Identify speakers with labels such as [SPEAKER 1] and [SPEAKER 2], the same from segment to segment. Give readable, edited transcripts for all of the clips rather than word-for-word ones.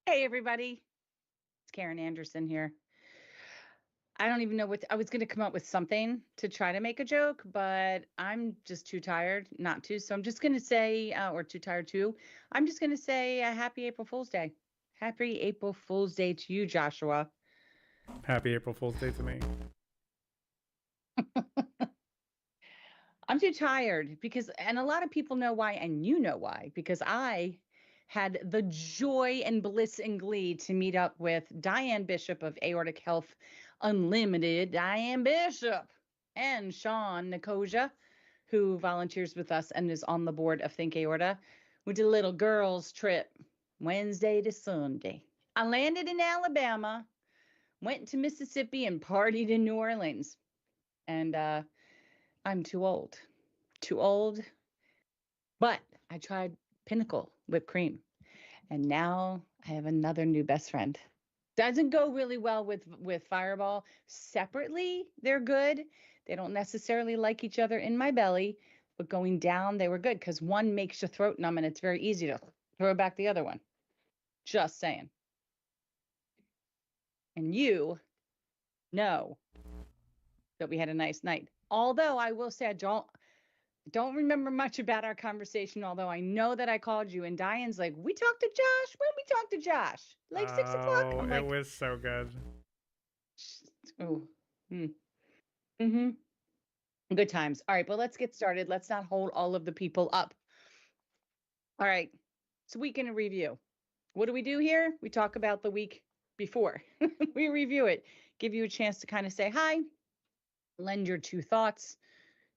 [SPEAKER 1] Hey, everybody. It's Karen Anderson here. I don't even know what I was going to come up with something to try to make a joke, but I'm just too tired not to. So I'm just going to say, or too tired to. I'm just going to say happy April Fool's Day. Happy April Fool's Day to you, Joshua.
[SPEAKER 2] Happy April Fool's Day to me.
[SPEAKER 1] I'm too tired because, and a lot of people know why, and you know why, because I had the joy and bliss and glee to meet up with Diane Bishop of Aortic Health Unlimited, Diane Bishop, and Sean Nicosia, who volunteers with us and is on the board of Think Aorta. We did a little girls' trip Wednesday to Sunday. I landed in Alabama, went to Mississippi, and partied in New Orleans. And I'm too old, but I tried Pinnacle whipped cream, and now I have another new best friend. Doesn't go really well with Fireball. Separately, they're good. They don't necessarily like each other in my belly, but going down, they were good because one makes your throat numb and it's very easy to throw back the other one. Just saying. And you know that we had a nice night. Although I will say I don't remember much about our conversation, although I know that I called you and Diane's like, we talked to Josh. When we talked to Josh? Like 6 o'clock?
[SPEAKER 2] Oh,
[SPEAKER 1] I'm
[SPEAKER 2] it
[SPEAKER 1] like,
[SPEAKER 2] was so good.
[SPEAKER 1] oh, mm-hmm. Good times. All right, but let's get started. Let's not hold all of the people up. All right. So week in a review. What do we do here? We talk about the week before. We review it. Give you a chance to kind of say hi, lend your two thoughts.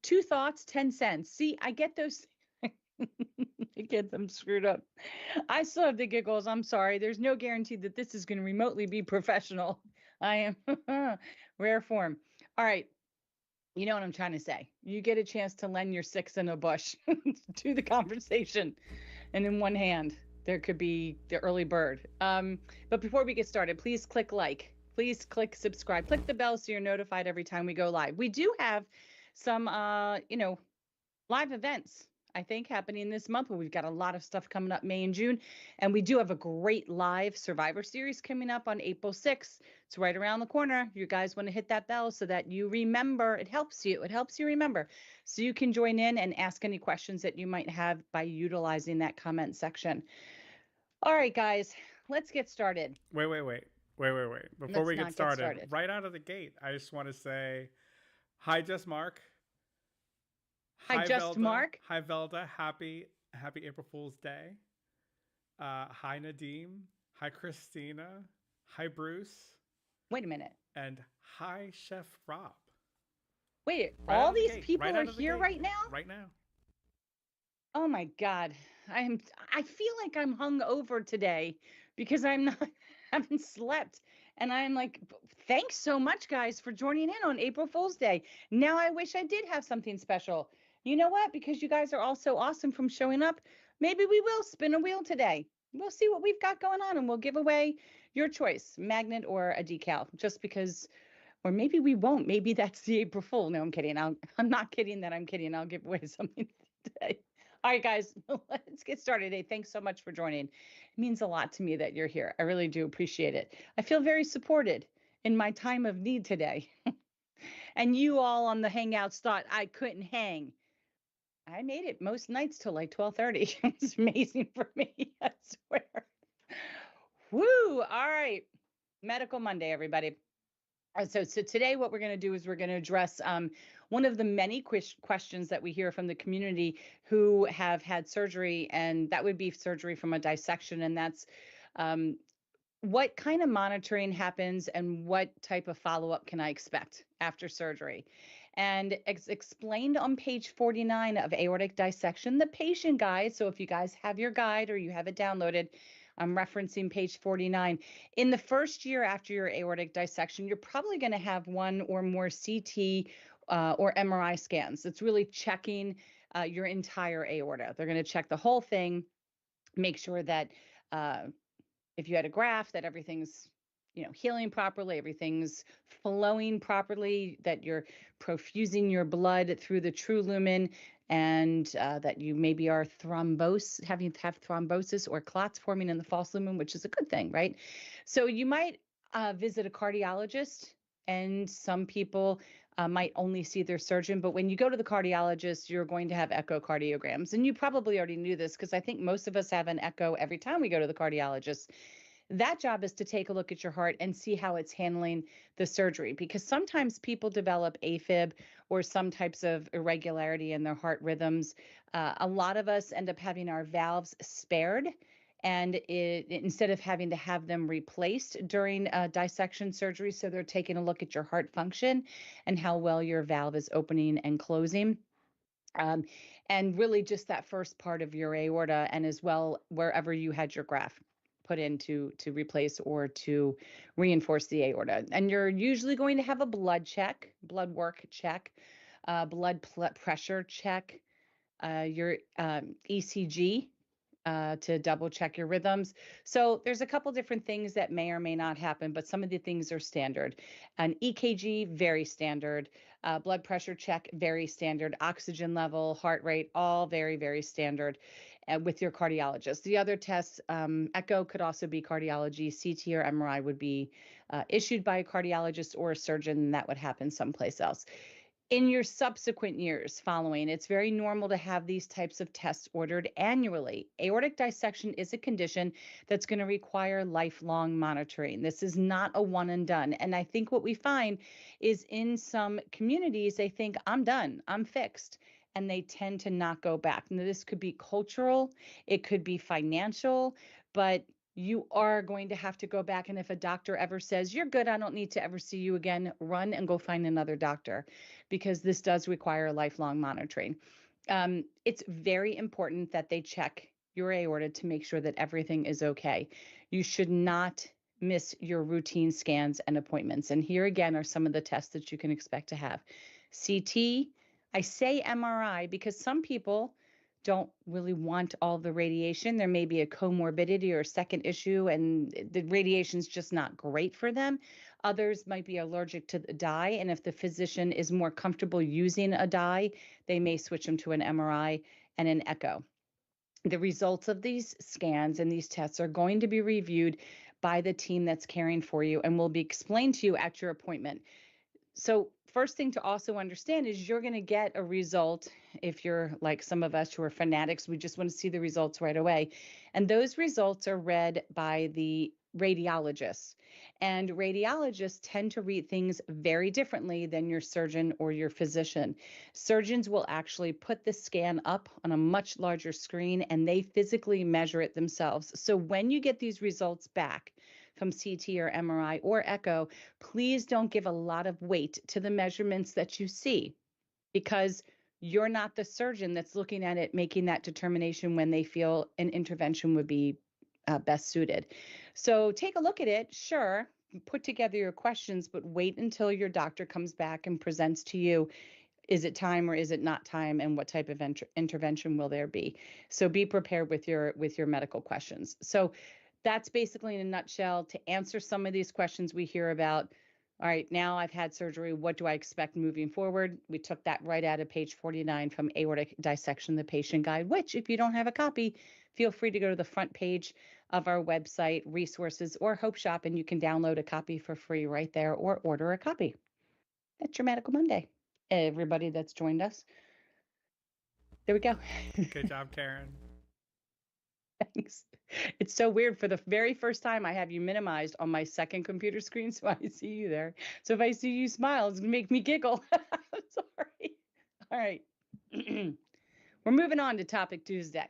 [SPEAKER 1] Two thoughts, 10 cents. See, I get those. I get them screwed up. I still have the giggles. I'm sorry. There's no guarantee that this is going to remotely be professional. I am rare form. All right. You know what I'm trying to say. You get a chance to lend your six in a bush to the conversation. And in one hand, there could be the early bird. But before we get started, please click like. Please click subscribe. Click the bell so you're notified every time we go live. We do have some, live events, I think, happening this month. We've got a lot of stuff coming up May and June. And we do have a great live Survivor series coming up on April 6th. It's right around the corner. You guys want to hit that bell so that you remember. It helps you. It helps you remember. So you can join in and ask any questions that you might have by utilizing that comment section. All right, guys, let's get started.
[SPEAKER 2] Wait. Before
[SPEAKER 1] Let's
[SPEAKER 2] we get
[SPEAKER 1] not get
[SPEAKER 2] started,
[SPEAKER 1] started.
[SPEAKER 2] right out of the gate, I just want to say hi, Just Mark.
[SPEAKER 1] Hi,
[SPEAKER 2] Hi,
[SPEAKER 1] Just
[SPEAKER 2] Velda.
[SPEAKER 1] Mark.
[SPEAKER 2] Hi, Velda. Happy April Fool's Day. Hi, Nadim. Hi, Christina. Hi, Bruce.
[SPEAKER 1] Wait a minute.
[SPEAKER 2] And hi, Chef Rob.
[SPEAKER 1] Wait,
[SPEAKER 2] Right out
[SPEAKER 1] all
[SPEAKER 2] of the
[SPEAKER 1] these
[SPEAKER 2] gate.
[SPEAKER 1] people
[SPEAKER 2] Right
[SPEAKER 1] are
[SPEAKER 2] out of the
[SPEAKER 1] here
[SPEAKER 2] gate.
[SPEAKER 1] right now?
[SPEAKER 2] Right now.
[SPEAKER 1] Oh my God. I feel like I'm hung over today because I'm not haven't slept. And I'm like, thanks so much, guys, for joining in on April Fool's Day. Now I wish I did have something special. You know what? Because you guys are all so awesome from showing up. Maybe we will spin a wheel today. We'll see what we've got going on and we'll give away your choice, magnet or a decal, just because, or maybe we won't. Maybe that's the April Fool. No, I'm kidding. I'm not kidding that I'm kidding. I'll give away something today. All right, guys, let's get started. Hey, thanks so much for joining. It means a lot to me that you're here. I really do appreciate it. I feel very supported in my time of need today. And you all on the Hangouts thought I couldn't hang. I made it most nights till like 12:30. It's amazing for me, I swear. Woo! All right. Medical Monday, everybody. So today, what we're going to do is we're going to address one of the many questions that we hear from the community who have had surgery, and that would be surgery from a dissection, and that's um, what kind of monitoring happens and what type of follow-up can I expect after surgery? And explained on page 49 of Aortic Dissection, the patient guide. So if you guys have your guide or you have it downloaded, I'm referencing page 49. In the first year after your aortic dissection, you're probably going to have one or more CT or MRI scans. It's really checking your entire aorta. They're going to check the whole thing, make sure that uh, if you had a graft, that everything's healing properly, everything's flowing properly, that you're profusing your blood through the true lumen, and that you maybe are have thrombosis or clots forming in the false lumen, which is a good thing, right? So you might visit a cardiologist, and some people might only see their surgeon. But when you go to the cardiologist, you're going to have echocardiograms. And you probably already knew this because I think most of us have an echo every time we go to the cardiologist. That job is to take a look at your heart and see how it's handling the surgery, because sometimes people develop AFib or some types of irregularity in their heart rhythms. A lot of us end up having our valves spared, and instead of having to have them replaced during dissection surgery. So they're taking a look at your heart function and how well your valve is opening and closing. Um, and really just that first part of your aorta, and as well wherever you had your graft put in to replace or to reinforce the aorta. And you're usually going to have a blood work check, pressure check, your ECG to double check your rhythms. So there's a couple different things that may or may not happen, but some of the things are standard. An EKG, very standard. Blood pressure check, very standard. Oxygen level, heart rate, all very, very standard with your cardiologist. The other tests, echo could also be cardiology, CT or MRI would be issued by a cardiologist or a surgeon. That would happen someplace else. In your subsequent years following, it's very normal to have these types of tests ordered annually. Aortic dissection is a condition that's going to require lifelong monitoring. This is not a one and done. And I think what we find is in some communities, they think, I'm done, I'm fixed. And they tend to not go back. Now, this could be cultural, it could be financial, but you are going to have to go back. And if a doctor ever says, you're good, I don't need to ever see you again, run and go find another doctor, because this does require lifelong monitoring. It's very important that they check your aorta to make sure that everything is okay. You should not miss your routine scans and appointments. And here again are some of the tests that you can expect to have. CT, I say MRI because some people don't really want all the radiation. There may be a comorbidity or a second issue, and the radiation is just not great for them. Others might be allergic to the dye, and if the physician is more comfortable using a dye, they may switch them to an MRI and an echo. The results of these scans and these tests are going to be reviewed by the team that's caring for you and will be explained to you at your appointment. So first thing to also understand is you're going to get a result. If you're like some of us who are fanatics, we just want to see the results right away. And those results are read by the radiologists. And radiologists tend to read things very differently than your surgeon or your physician. Surgeons will actually put the scan up on a much larger screen and they physically measure it themselves. So when you get these results back from CT or MRI or echo, please don't give a lot of weight to the measurements that you see, because you're not the surgeon that's looking at it, making that determination when they feel an intervention would be best suited. So take a look at it, sure, put together your questions, but wait until your doctor comes back and presents to you, is it time or is it not time, and what type of intervention will there be? So be prepared with your medical questions. So that's basically in a nutshell to answer some of these questions we hear about. All right, now I've had surgery. What do I expect moving forward? We took that right out of page 49 from Aortic Dissection, the Patient Guide, which if you don't have a copy, feel free to go to the front page of our website, resources, or Hope Shop, and you can download a copy for free right there or order a copy. That's your Medical Monday. Everybody that's joined us. There we go.
[SPEAKER 2] Good job, Karen.
[SPEAKER 1] Thanks. It's so weird. For the very first time, I have you minimized on my second computer screen, so I see you there. So if I see you smile, it's going to make me giggle. Sorry. All right. We're moving on to Topic Tuesday.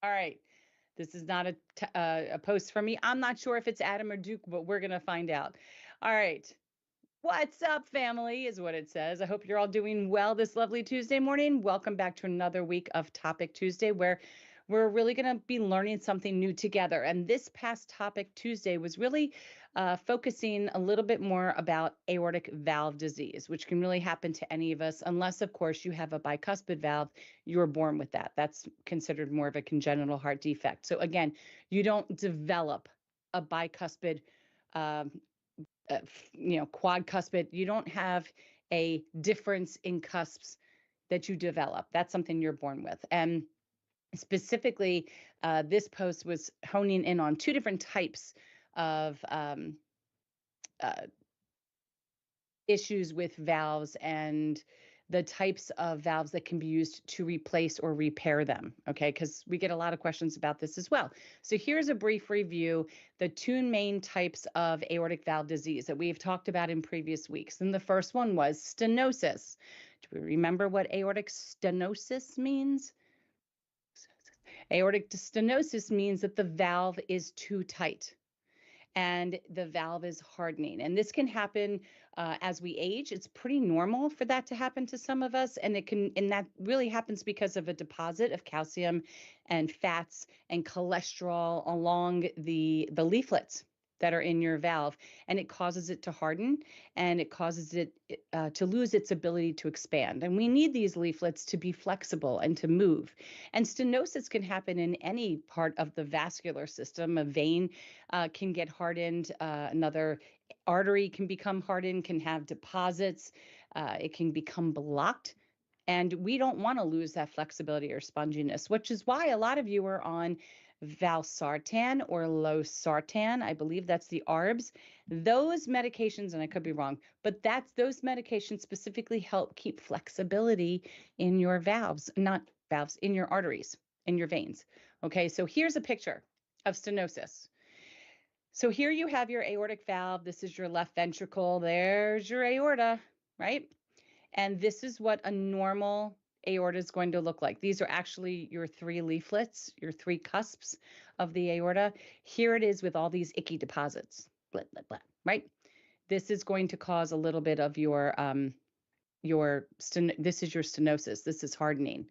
[SPEAKER 1] All right. This is not a post from me. I'm not sure if it's Adam or Duke, but we're going to find out. All right. What's up, family, is what it says. I hope you're all doing well this lovely Tuesday morning. Welcome back to another week of Topic Tuesday, where we're really going to be learning something new together. And this past Topic Tuesday was really focusing a little bit more about aortic valve disease, which can really happen to any of us, unless, of course, you have a bicuspid valve. You were born with that. That's considered more of a congenital heart defect. So again, you don't develop a bicuspid um, quadcuspid. You don't have a difference in cusps that you develop. That's something you're born with. And specifically, this post was honing in on two different types of uh, issues with valves and the types of valves that can be used to replace or repair them. Okay, because we get a lot of questions about this as well. So here's a brief review: the two main types of aortic valve disease that we've talked about in previous weeks. And the first one was stenosis. Do we remember what aortic stenosis means? Aortic stenosis means that the valve is too tight and the valve is hardening. And this can happen as we age. It's pretty normal for that to happen to some of us, and that really happens because of a deposit of calcium and fats and cholesterol along the leaflets that are in your valve, and it causes it to harden, and it causes it to lose its ability to expand. And we need these leaflets to be flexible and to move. And stenosis can happen in any part of the vascular system. A vein can get hardened. Another artery can become hardened, can have deposits. It can become blocked. And we don't want to lose that flexibility or sponginess, which is why a lot of you are on valsartan or losartan. I believe that's the ARBs. Those medications, and I could be wrong, but those medications specifically help keep flexibility in your valves, not valves, in your arteries, in your veins. Okay, so here's a picture of stenosis. So here you have your aortic valve. This is your left ventricle. There's your aorta, right? And this is what a normal aorta is going to look like. These are actually your three leaflets, your three cusps of the aorta. Here it is with all these icky deposits, blah, blah, blah, right? This is going to cause a little bit of this is your stenosis. This is hardening.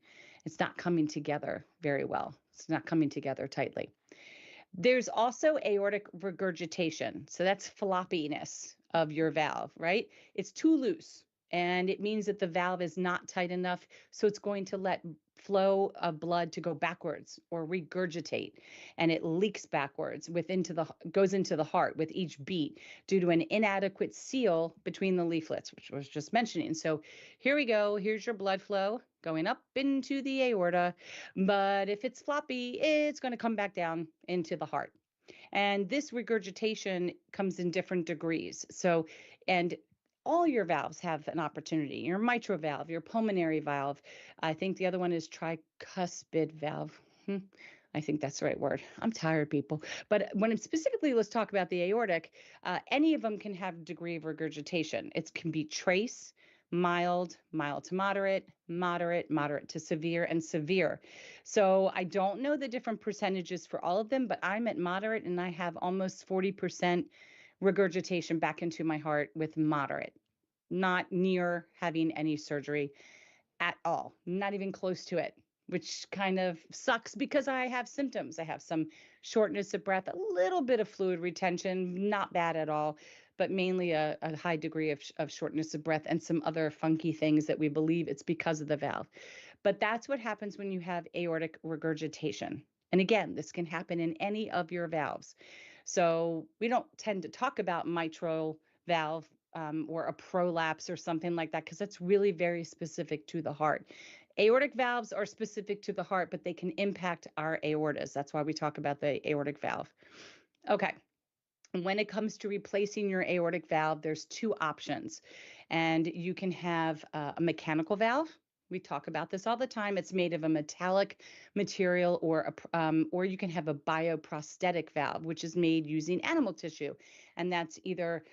[SPEAKER 1] It's not coming together very well. It's not coming together tightly. There's also aortic regurgitation. So that's floppiness of your valve, right? It's too loose, and it means that the valve is not tight enough. So it's going to let flow of blood to go backwards or regurgitate, and it leaks backwards goes into the heart with each beat due to an inadequate seal between the leaflets, which I was just mentioning. So here we go. Here's your blood flow going up into the aorta, but if it's floppy, it's going to come back down into the heart. And this regurgitation comes in different degrees. So, and all your valves have an opportunity. Your mitral valve, your pulmonary valve. I think the other one is tricuspid valve. I think that's the right word. I'm tired, people. But let's talk about the aortic. Any of them can have a degree of regurgitation. It can be trace, mild, mild to moderate, moderate, moderate to severe, and severe. So I don't know the different percentages for all of them, but I'm at moderate, and I have almost 40% regurgitation back into my heart with moderate, not near having any surgery at all, not even close to it, which kind of sucks because I have symptoms. I have some shortness of breath, a little bit of fluid retention, not bad at all, but mainly a high degree of shortness of breath and some other funky things that we believe it's because of the valve. But that's what happens when you have aortic regurgitation. And again, this can happen in any of your valves. So we don't tend to talk about mitral valve or a prolapse or something like that, because that's really very specific to the heart. Aortic valves are specific to the heart, but they can impact our aortas. That's why we talk about the aortic valve. Okay. When it comes to replacing your aortic valve, there's two options. And you can have a mechanical valve. We talk about this all the time. It's made of a metallic material, or you can have a bioprosthetic valve, which is made using animal tissue. And that's either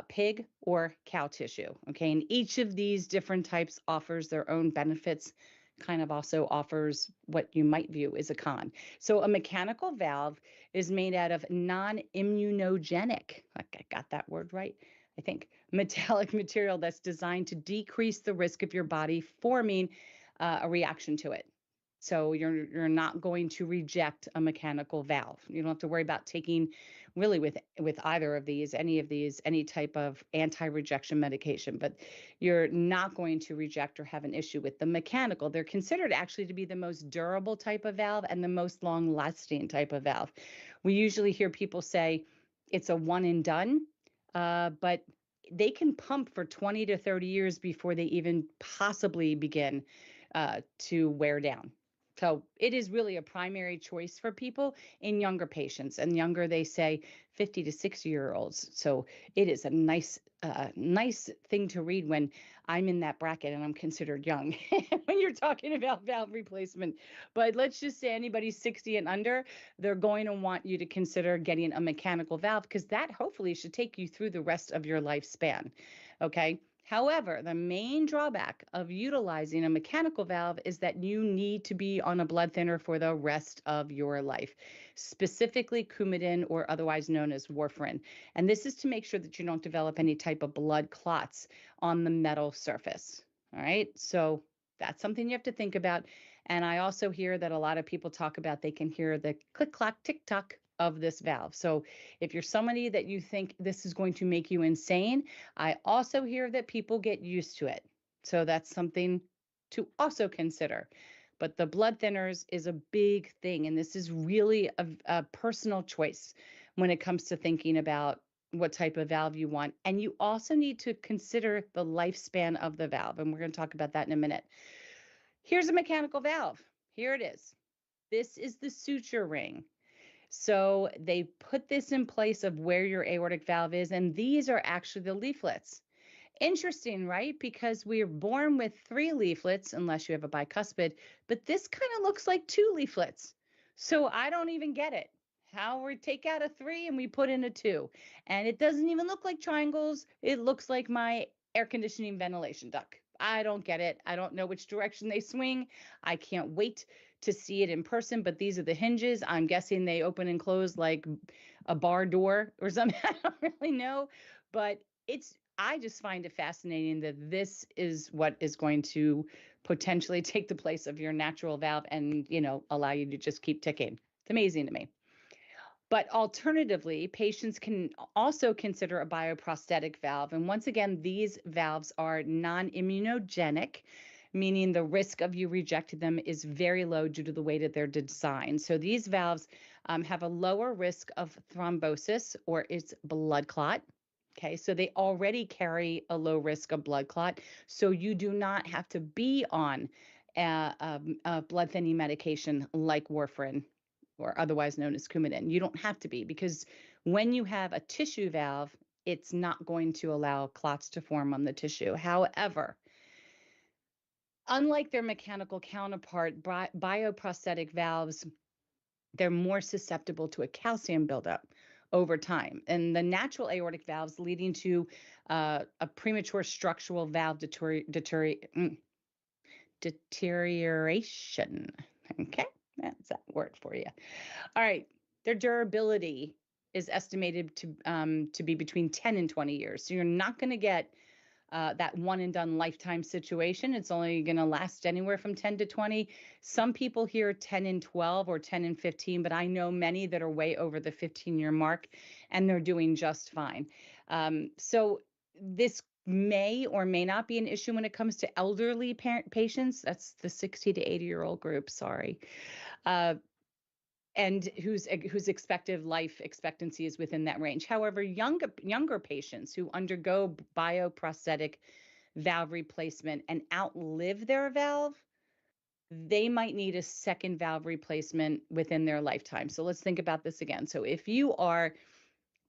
[SPEAKER 1] pig or cow tissue. Okay. And each of these different types offers their own benefits, kind of also offers what you might view as a con. So a mechanical valve is made out of non-immunogenic, like I got that word right, I think, metallic material that's designed to decrease the risk of your body forming a reaction to it. So you're not going to reject a mechanical valve. You don't have to worry about taking really with either of these, any type of anti-rejection medication, but you're not going to reject or have an issue with the mechanical. They're considered actually to be the most durable type of valve and the most long-lasting type of valve. We usually hear people say, It's a one and done, but they can pump for 20 to 30 years before they even possibly begin to wear down. So it is really a primary choice for people in younger patients, and younger they say 50 to 60-year olds. So it is a nice thing to read when I'm in that bracket and I'm considered young when you're talking about valve replacement. But let's just say anybody 60 and under, they're going to want you to consider getting a mechanical valve because that hopefully should take you through the rest of your lifespan. Okay. However, the main drawback of utilizing a mechanical valve is that you need to be on a blood thinner for the rest of your life, specifically Coumadin or otherwise known as warfarin. And this is to make sure that you don't develop any type of blood clots on the metal surface. All right. So that's something you have to think about. And I also hear that a lot of people talk about they can hear the click, clack, tick tock of this valve. So if you're somebody that you think this is going to make you insane, I also hear that people get used to it. So that's something to also consider. But the blood thinners is a big thing. And this is really a personal choice when it comes to thinking about what type of valve you want. And you also need to consider the lifespan of the valve. And we're going to talk about that in a minute. Here's a mechanical valve. Here it is. This is the suture ring. So they put this in place of where your aortic valve is, and these are actually the leaflets. Interesting, right? Because we're born with three leaflets, unless you have a bicuspid, but this kind of looks like two leaflets. So I don't even get it. How we take out a three and we put in a two. And it doesn't even look like triangles. It looks like my air conditioning ventilation duct. I don't get it. I don't know which direction they swing. I can't wait to see it in person, but these are the hinges. I'm guessing they open and close like a bar door or something. I don't really know, but I just find it fascinating that this is what is going to potentially take the place of your natural valve and, allow you to just keep ticking. It's amazing to me. But alternatively, patients can also consider a bioprosthetic valve. And once again, these valves are non immunogenic, meaning the risk of you rejecting them is very low due to the way that they're designed. So these valves have a lower risk of thrombosis or its blood clot. Okay, so they already carry a low risk of blood clot. So you do not have to be on a blood thinning medication like warfarin or otherwise known as Coumadin. You don't have to be because when you have a tissue valve, it's not going to allow clots to form on the tissue. However, unlike their mechanical counterpart, bioprosthetic valves, they're more susceptible to a calcium buildup over time. And the natural aortic valves leading to a premature structural valve deterioration. Okay, that's that word for you. All right, their durability is estimated to be between 10 and 20 years. So you're not going to get that one and done lifetime situation. It's only going to last anywhere from 10 to 20. Some people hear 10 and 12 or 10 and 15, but I know many that are way over the 15-year mark and they're doing just fine. So this may or may not be an issue when it comes to elderly patients. That's the 60 to 80-year-old group, sorry. And whose expected life expectancy is within that range. However, younger patients who undergo bioprosthetic valve replacement and outlive their valve, they might need a second valve replacement within their lifetime. So let's think about this again. So if you are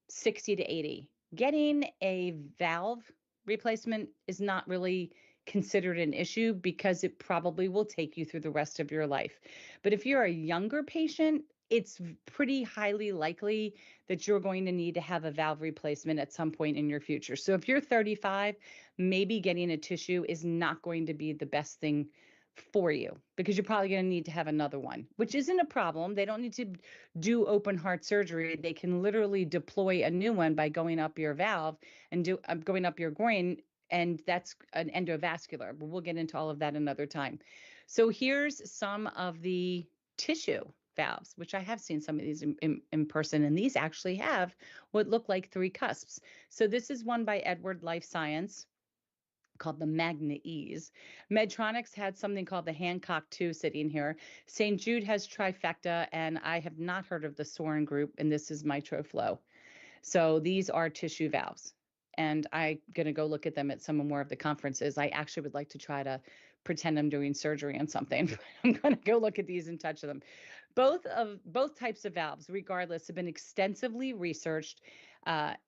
[SPEAKER 1] 60 to 80, getting a valve replacement is not really considered an issue because it probably will take you through the rest of your life. But if you're a younger patient, it's pretty highly likely that you're going to need to have a valve replacement at some point in your future. So if you're 35, maybe getting a tissue is not going to be the best thing for you because you're probably going to need to have another one, which isn't a problem. They don't need to do open heart surgery. They can literally deploy a new one by going up your valve and going up your groin, and that's an endovascular. But we'll get into all of that another time. So here's some of the tissue valves, which I have seen some of these in person, and these actually have what look like three cusps. So this is one by Edward Life Science called the Magna Ease. Medtronics had something called the Hancock 2 sitting here. St. Jude has trifecta, and I have not heard of the Soren group, and this is MitroFlow. So these are tissue valves. And I'm going to go look at them at some more of the conferences. I actually would like to try to pretend I'm doing surgery on something. I'm going to go look at these and touch them. Both types of valves, regardless, have been extensively researched,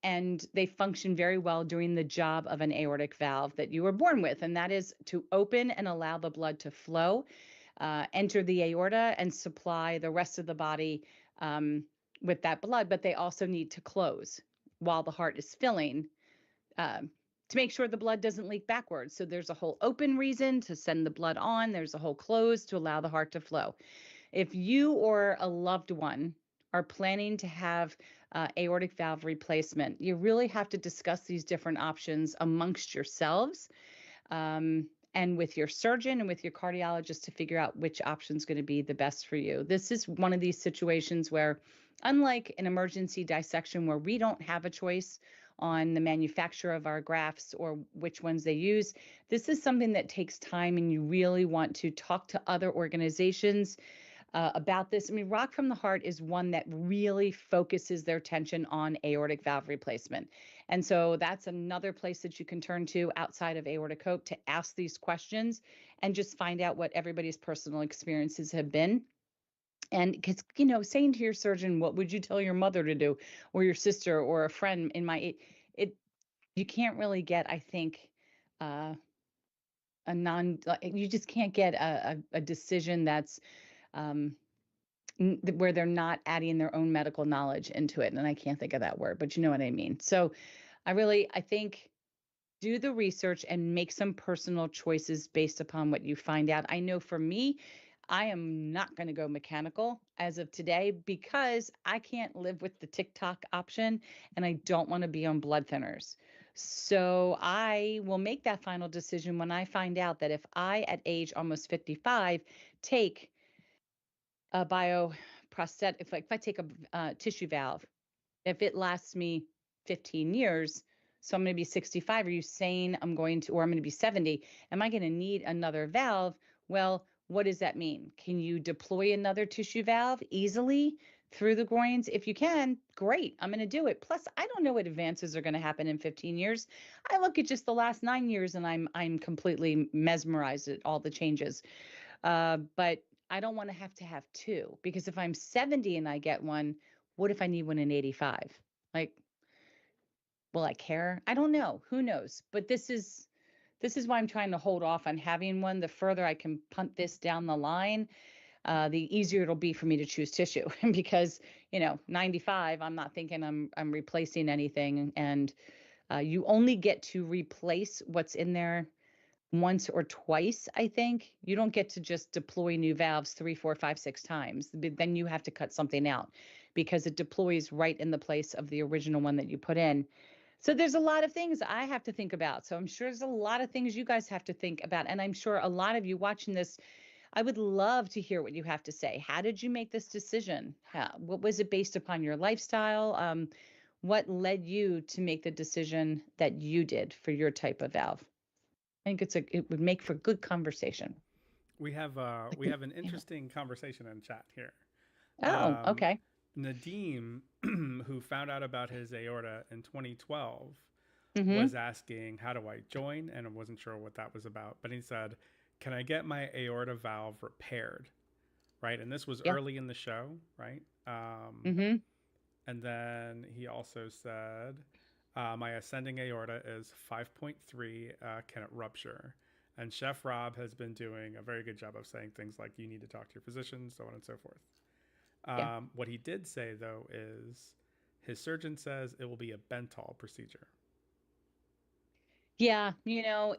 [SPEAKER 1] and they function very well doing the job of an aortic valve that you were born with, and that is to open and allow the blood to flow, enter the aorta, and supply the rest of the body with that blood. But they also need to close while the heart is filling. Um, to make sure the blood doesn't leak backwards. So there's a whole open reason to send the blood on. There's a whole close to allow the heart to flow. If you or a loved one are planning to have aortic valve replacement, you really have to discuss these different options amongst yourselves, and with your surgeon and with your cardiologist to figure out which option is going to be the best for you. This is one of these situations where, unlike an emergency dissection where we don't have a choice on the manufacturer of our grafts or which ones they use, this is something that takes time, and you really want to talk to other organizations about this. I mean, Rock from the Heart is one that really focuses their attention on aortic valve replacement. And so that's another place that you can turn to outside of Aortic Hope to ask these questions and just find out what everybody's personal experiences have been. And because, saying to your surgeon, what would you tell your mother to do, or your sister, or a friend in it you can't really get, I think, uh, you just can't get a decision that's um, where they're not adding their own medical knowledge into it. And I can't think of that word, but you know what I mean. So I think do the research and make some personal choices based upon what you find out. I know for me, I am not going to go mechanical as of today because I can't live with the TikTok option and I don't want to be on blood thinners. So I will make that final decision when I find out that if I, at age almost 55, take a bioprosthetic, if I take a tissue valve, if it lasts me 15 years, so I'm going to be 65. Are you saying I'm going to, or I'm going to be 70? Am I going to need another valve? Well, what does that mean? Can you deploy another tissue valve easily through the groins? If you can, great. I'm going to do it. Plus, I don't know what advances are going to happen in 15 years. I look at just the last 9 years and I'm completely mesmerized at all the changes. But I don't want to have two, because if I'm 70 and I get one, what if I need one in 85? Like, will I care? I don't know. Who knows? But this is why I'm trying to hold off on having one. The further I can punt this down the line, the easier it'll be for me to choose tissue. Because 95, I'm not thinking I'm replacing anything, and you only get to replace what's in there once or twice. I think you don't get to just deploy new valves 3, 4, 5, 6 times. Then you have to cut something out because it deploys right in the place of the original one that you put in. So there's a lot of things I have to think about. So I'm sure there's a lot of things you guys have to think about. And I'm sure a lot of you watching this, I would love to hear what you have to say. How did you make this decision? What was it based upon your lifestyle? What led you to make the decision that you did for your type of valve? I think it would make for good conversation.
[SPEAKER 2] We have an
[SPEAKER 1] Yeah.
[SPEAKER 2] interesting conversation in chat here.
[SPEAKER 1] Oh,
[SPEAKER 2] Um,
[SPEAKER 1] okay.
[SPEAKER 2] Nadim, who found out about his aorta in 2012, was
[SPEAKER 1] Mm-hmm.
[SPEAKER 2] asking, "How do I join?" And I wasn't sure what that was about. But he said, "Can I get my aorta valve repaired?" Right, and this was
[SPEAKER 1] Yeah.
[SPEAKER 2] early in the show, right?
[SPEAKER 1] Mm-hmm.
[SPEAKER 2] And then he also said, "My ascending aorta is 5.3. Can it rupture?" And Chef Rob has been doing a very good job of saying things like, "You need to talk to your physician," so on and so forth.
[SPEAKER 1] Yeah.
[SPEAKER 2] What he did say, though, is his surgeon says it will be a Bentall procedure.
[SPEAKER 1] Yeah,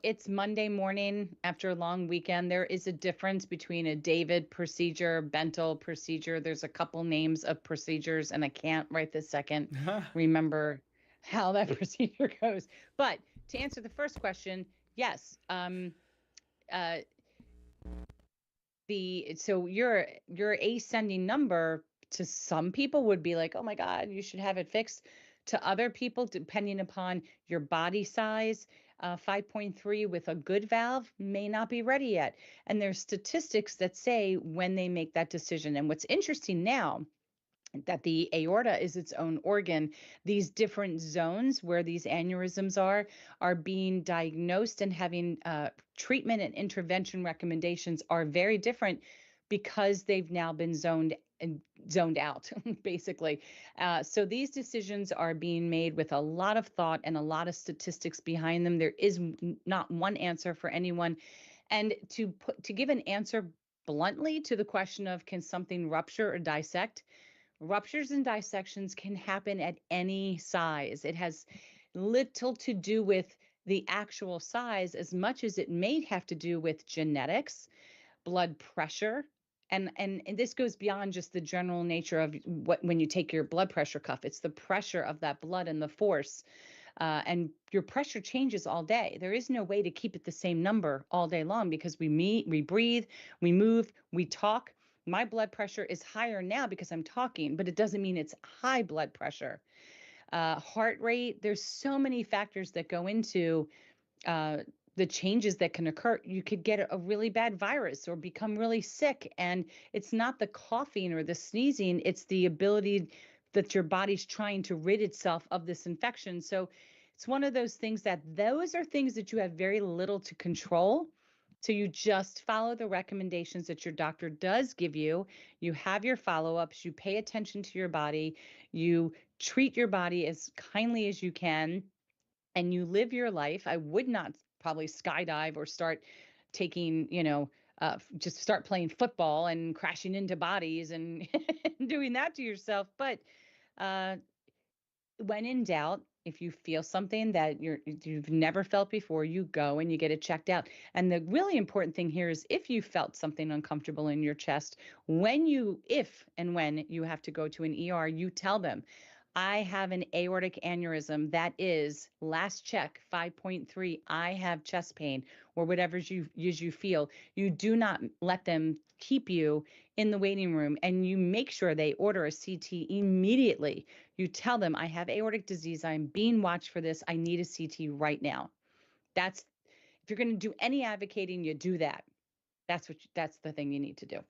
[SPEAKER 1] it's Monday morning after a long weekend. There is a difference between a David procedure, Bentall procedure. There's a couple names of procedures, and I can't right this second remember how that procedure goes. But to answer the first question, yes. Uh, your ascending number to some people would be like, oh my God, you should have it fixed. To other people, depending upon your body size, 5.3 with a good valve may not be ready yet. And there's statistics that say when they make that decision. And what's interesting now that the aorta is its own organ. These different zones where these aneurysms are being diagnosed and having treatment and intervention recommendations are very different because they've now been zoned out, basically. So these decisions are being made with a lot of thought and a lot of statistics behind them. There is not one answer for anyone. And to give an answer bluntly to the question of can something rupture or dissect, ruptures and dissections can happen at any size. It has little to do with the actual size as much as it may have to do with genetics, blood pressure. And this goes beyond just the general nature of what when you take your blood pressure cuff, it's the pressure of that blood and the force. And your pressure changes all day. There is no way to keep it the same number all day long because we meet, we breathe, we move, we talk. My blood pressure is higher now because I'm talking, but it doesn't mean it's high blood pressure. Heart rate, there's so many factors that go into uh, the changes that can occur. You could get a really bad virus or become really sick. And it's not the coughing or the sneezing, it's the ability that your body's trying to rid itself of this infection. So it's one of those things that those are things that you have very little to control. So you just follow the recommendations that your doctor does give you. You have your follow ups, you pay attention to your body, you treat your body as kindly as you can, and you live your life. I would not probably skydive or start taking, just start playing football and crashing into bodies and doing that to yourself. But uh, when in doubt, if you feel something that you've never felt before, you go and you get it checked out. And the really important thing here is if you felt something uncomfortable in your chest, if and when you have to go to an ER, you tell them, I have an aortic aneurysm that is last check 5.3. I have chest pain or whatever you feel. You do not let them keep you in the waiting room, and you make sure they order a CT immediately. You tell them, I have aortic disease. I'm being watched for this. I need a CT right now. That's if you're going to do any advocating, you do that. That's the thing you need to do.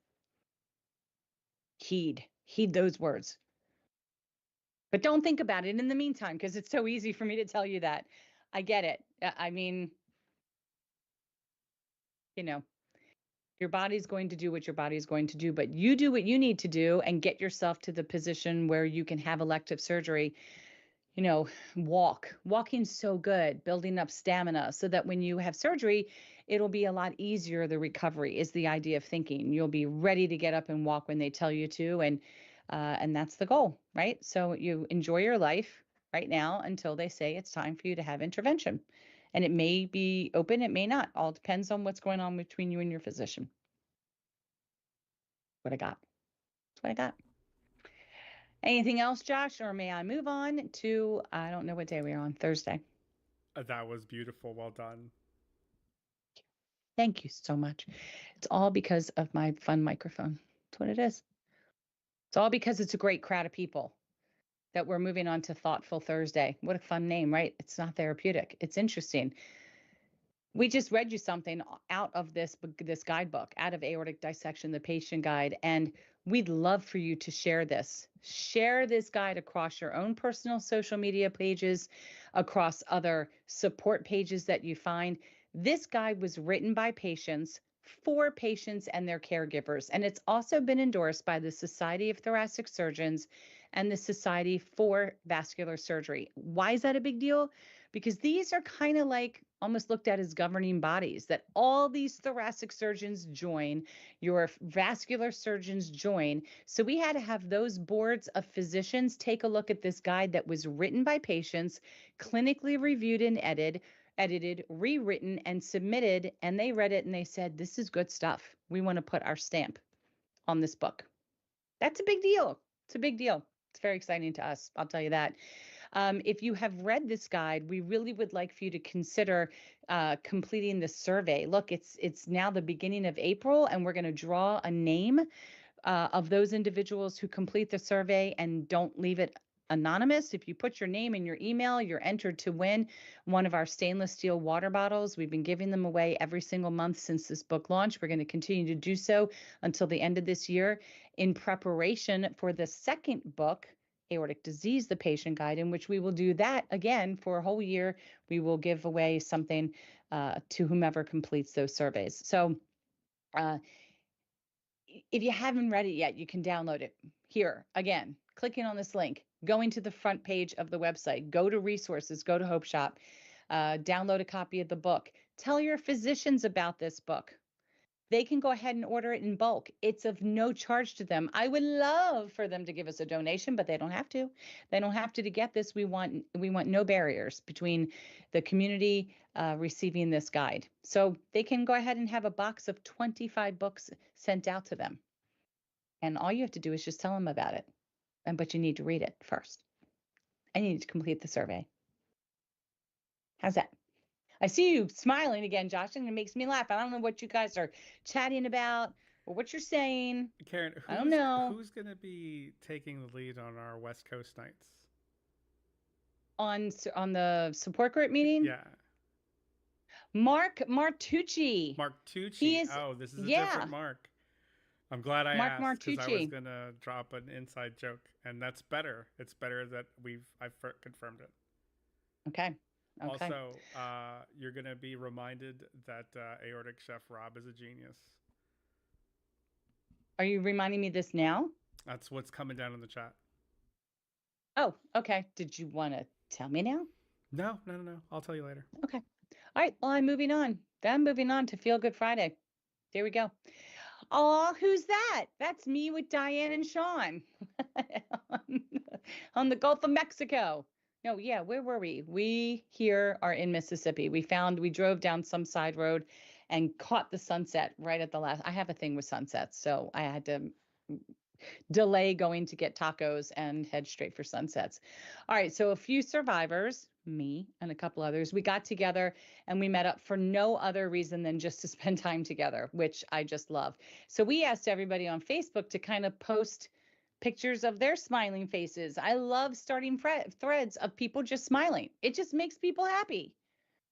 [SPEAKER 1] Heed those words. But don't think about it in the meantime because it's so easy for me to tell you that. I get it. I mean, you know, your body's going to do what your body's going to do, but you do what you need to do and get yourself to the position where you can have elective surgery. You know, walking's so good, building up stamina so that when you have surgery, it'll be a lot easier. The recovery is the idea of thinking you'll be ready to get up and walk when they tell you to. And that's the goal, right? So you enjoy your life right now until they say it's time for you to have intervention. And it may be open, it may not. All depends on what's going on between you and your physician. What I got. That's what I got. Anything else, Josh, or may I move on to, I don't know what day we are on, Thursday.
[SPEAKER 2] That was beautiful. Well done.
[SPEAKER 1] Thank you so much. It's all because of my fun microphone. That's what it is. It's all because it's a great crowd of people that we're moving on to Thoughtful Thursday. What a fun name, right? It's not therapeutic. It's interesting. We just read you something out of this guidebook, out of Aortic Dissection, the patient guide, and we'd love for you to share this. Share this guide across your own personal social media pages, across other support pages that you find. This guide was written by patients for patients and their caregivers, and it's also been endorsed by the Society of Thoracic Surgeons and the Society for Vascular Surgery. Why is that a big deal? Because these are kind of like almost looked at as governing bodies that all these thoracic surgeons join, your vascular surgeons join. So we had to have those boards of physicians take a look at this guide that was written by patients, clinically reviewed and edited, rewritten, and submitted. And they read it and they said, this is good stuff. We want to put our stamp on this book. That's a big deal. It's a big deal. It's very exciting to us. I'll tell you that. If you have read this guide, we really would like for you to consider completing the survey. Look, it's now the beginning of April, and we're going to draw a name of those individuals who complete the survey and don't leave it anonymous. If you put your name and your email, you're entered to win one of our stainless steel water bottles. We've been giving them away every single month since this book launched. We're going to continue to do so until the end of this year in preparation for the second book, Aortic Disease, the Patient Guide, in which we will do that again for a whole year. We will give away something to whomever completes those surveys. So uh, if you haven't read it yet, you can download it here again, clicking on this link, going to the front page of the website, go to resources, go to Hope Shop, download a copy of the book. Tell your physicians about this book. They can go ahead and order it in bulk. It's of no charge to them. I would love for them to give us a donation, but they don't have to. They don't have to get this. We want no barriers between the community receiving this guide. So they can go ahead and have a box of 25 books sent out to them. And all you have to do is just tell them about it. But you need to read it first. And you need to complete the survey. How's that? I see you smiling again, Josh, and it makes me laugh. I don't know what you guys are chatting about or what you're saying.
[SPEAKER 2] Karen,
[SPEAKER 1] I don't know.
[SPEAKER 2] who's going to be taking the lead on our West Coast nights?
[SPEAKER 1] On the support group meeting?
[SPEAKER 2] Yeah.
[SPEAKER 1] Mark Martucci.
[SPEAKER 2] Mark Tucci.
[SPEAKER 1] He is,
[SPEAKER 2] Oh, this is a
[SPEAKER 1] yeah,
[SPEAKER 2] different Mark. I'm glad I
[SPEAKER 1] Mark
[SPEAKER 2] asked because I was
[SPEAKER 1] Martucci.
[SPEAKER 2] going to drop an inside joke, and that's better. It's better that I've confirmed it.
[SPEAKER 1] Okay. Okay.
[SPEAKER 2] Also, you're going to be reminded that Aortic Chef Rob is a genius.
[SPEAKER 1] Are you reminding me this now?
[SPEAKER 2] That's what's coming down in the chat.
[SPEAKER 1] Oh, okay. Did you want to tell me now?
[SPEAKER 2] No. I'll tell you later.
[SPEAKER 1] Okay. All right. Well, I'm moving on. Then moving on to Feel Good Friday. There we go. Oh, who's that? That's me with Diane and Sean on the Gulf of Mexico. No, yeah, where were we? We here are in Mississippi. We drove down some side road and caught the sunset right at the last. I have a thing with sunsets, so I had to delay going to get tacos and head straight for sunsets. All right, so a few survivors, me and a couple others, we got together and we met up for no other reason than just to spend time together, which I just love. So we asked everybody on Facebook to kind of post pictures of their smiling faces. I love starting threads of people just smiling. It just makes people happy.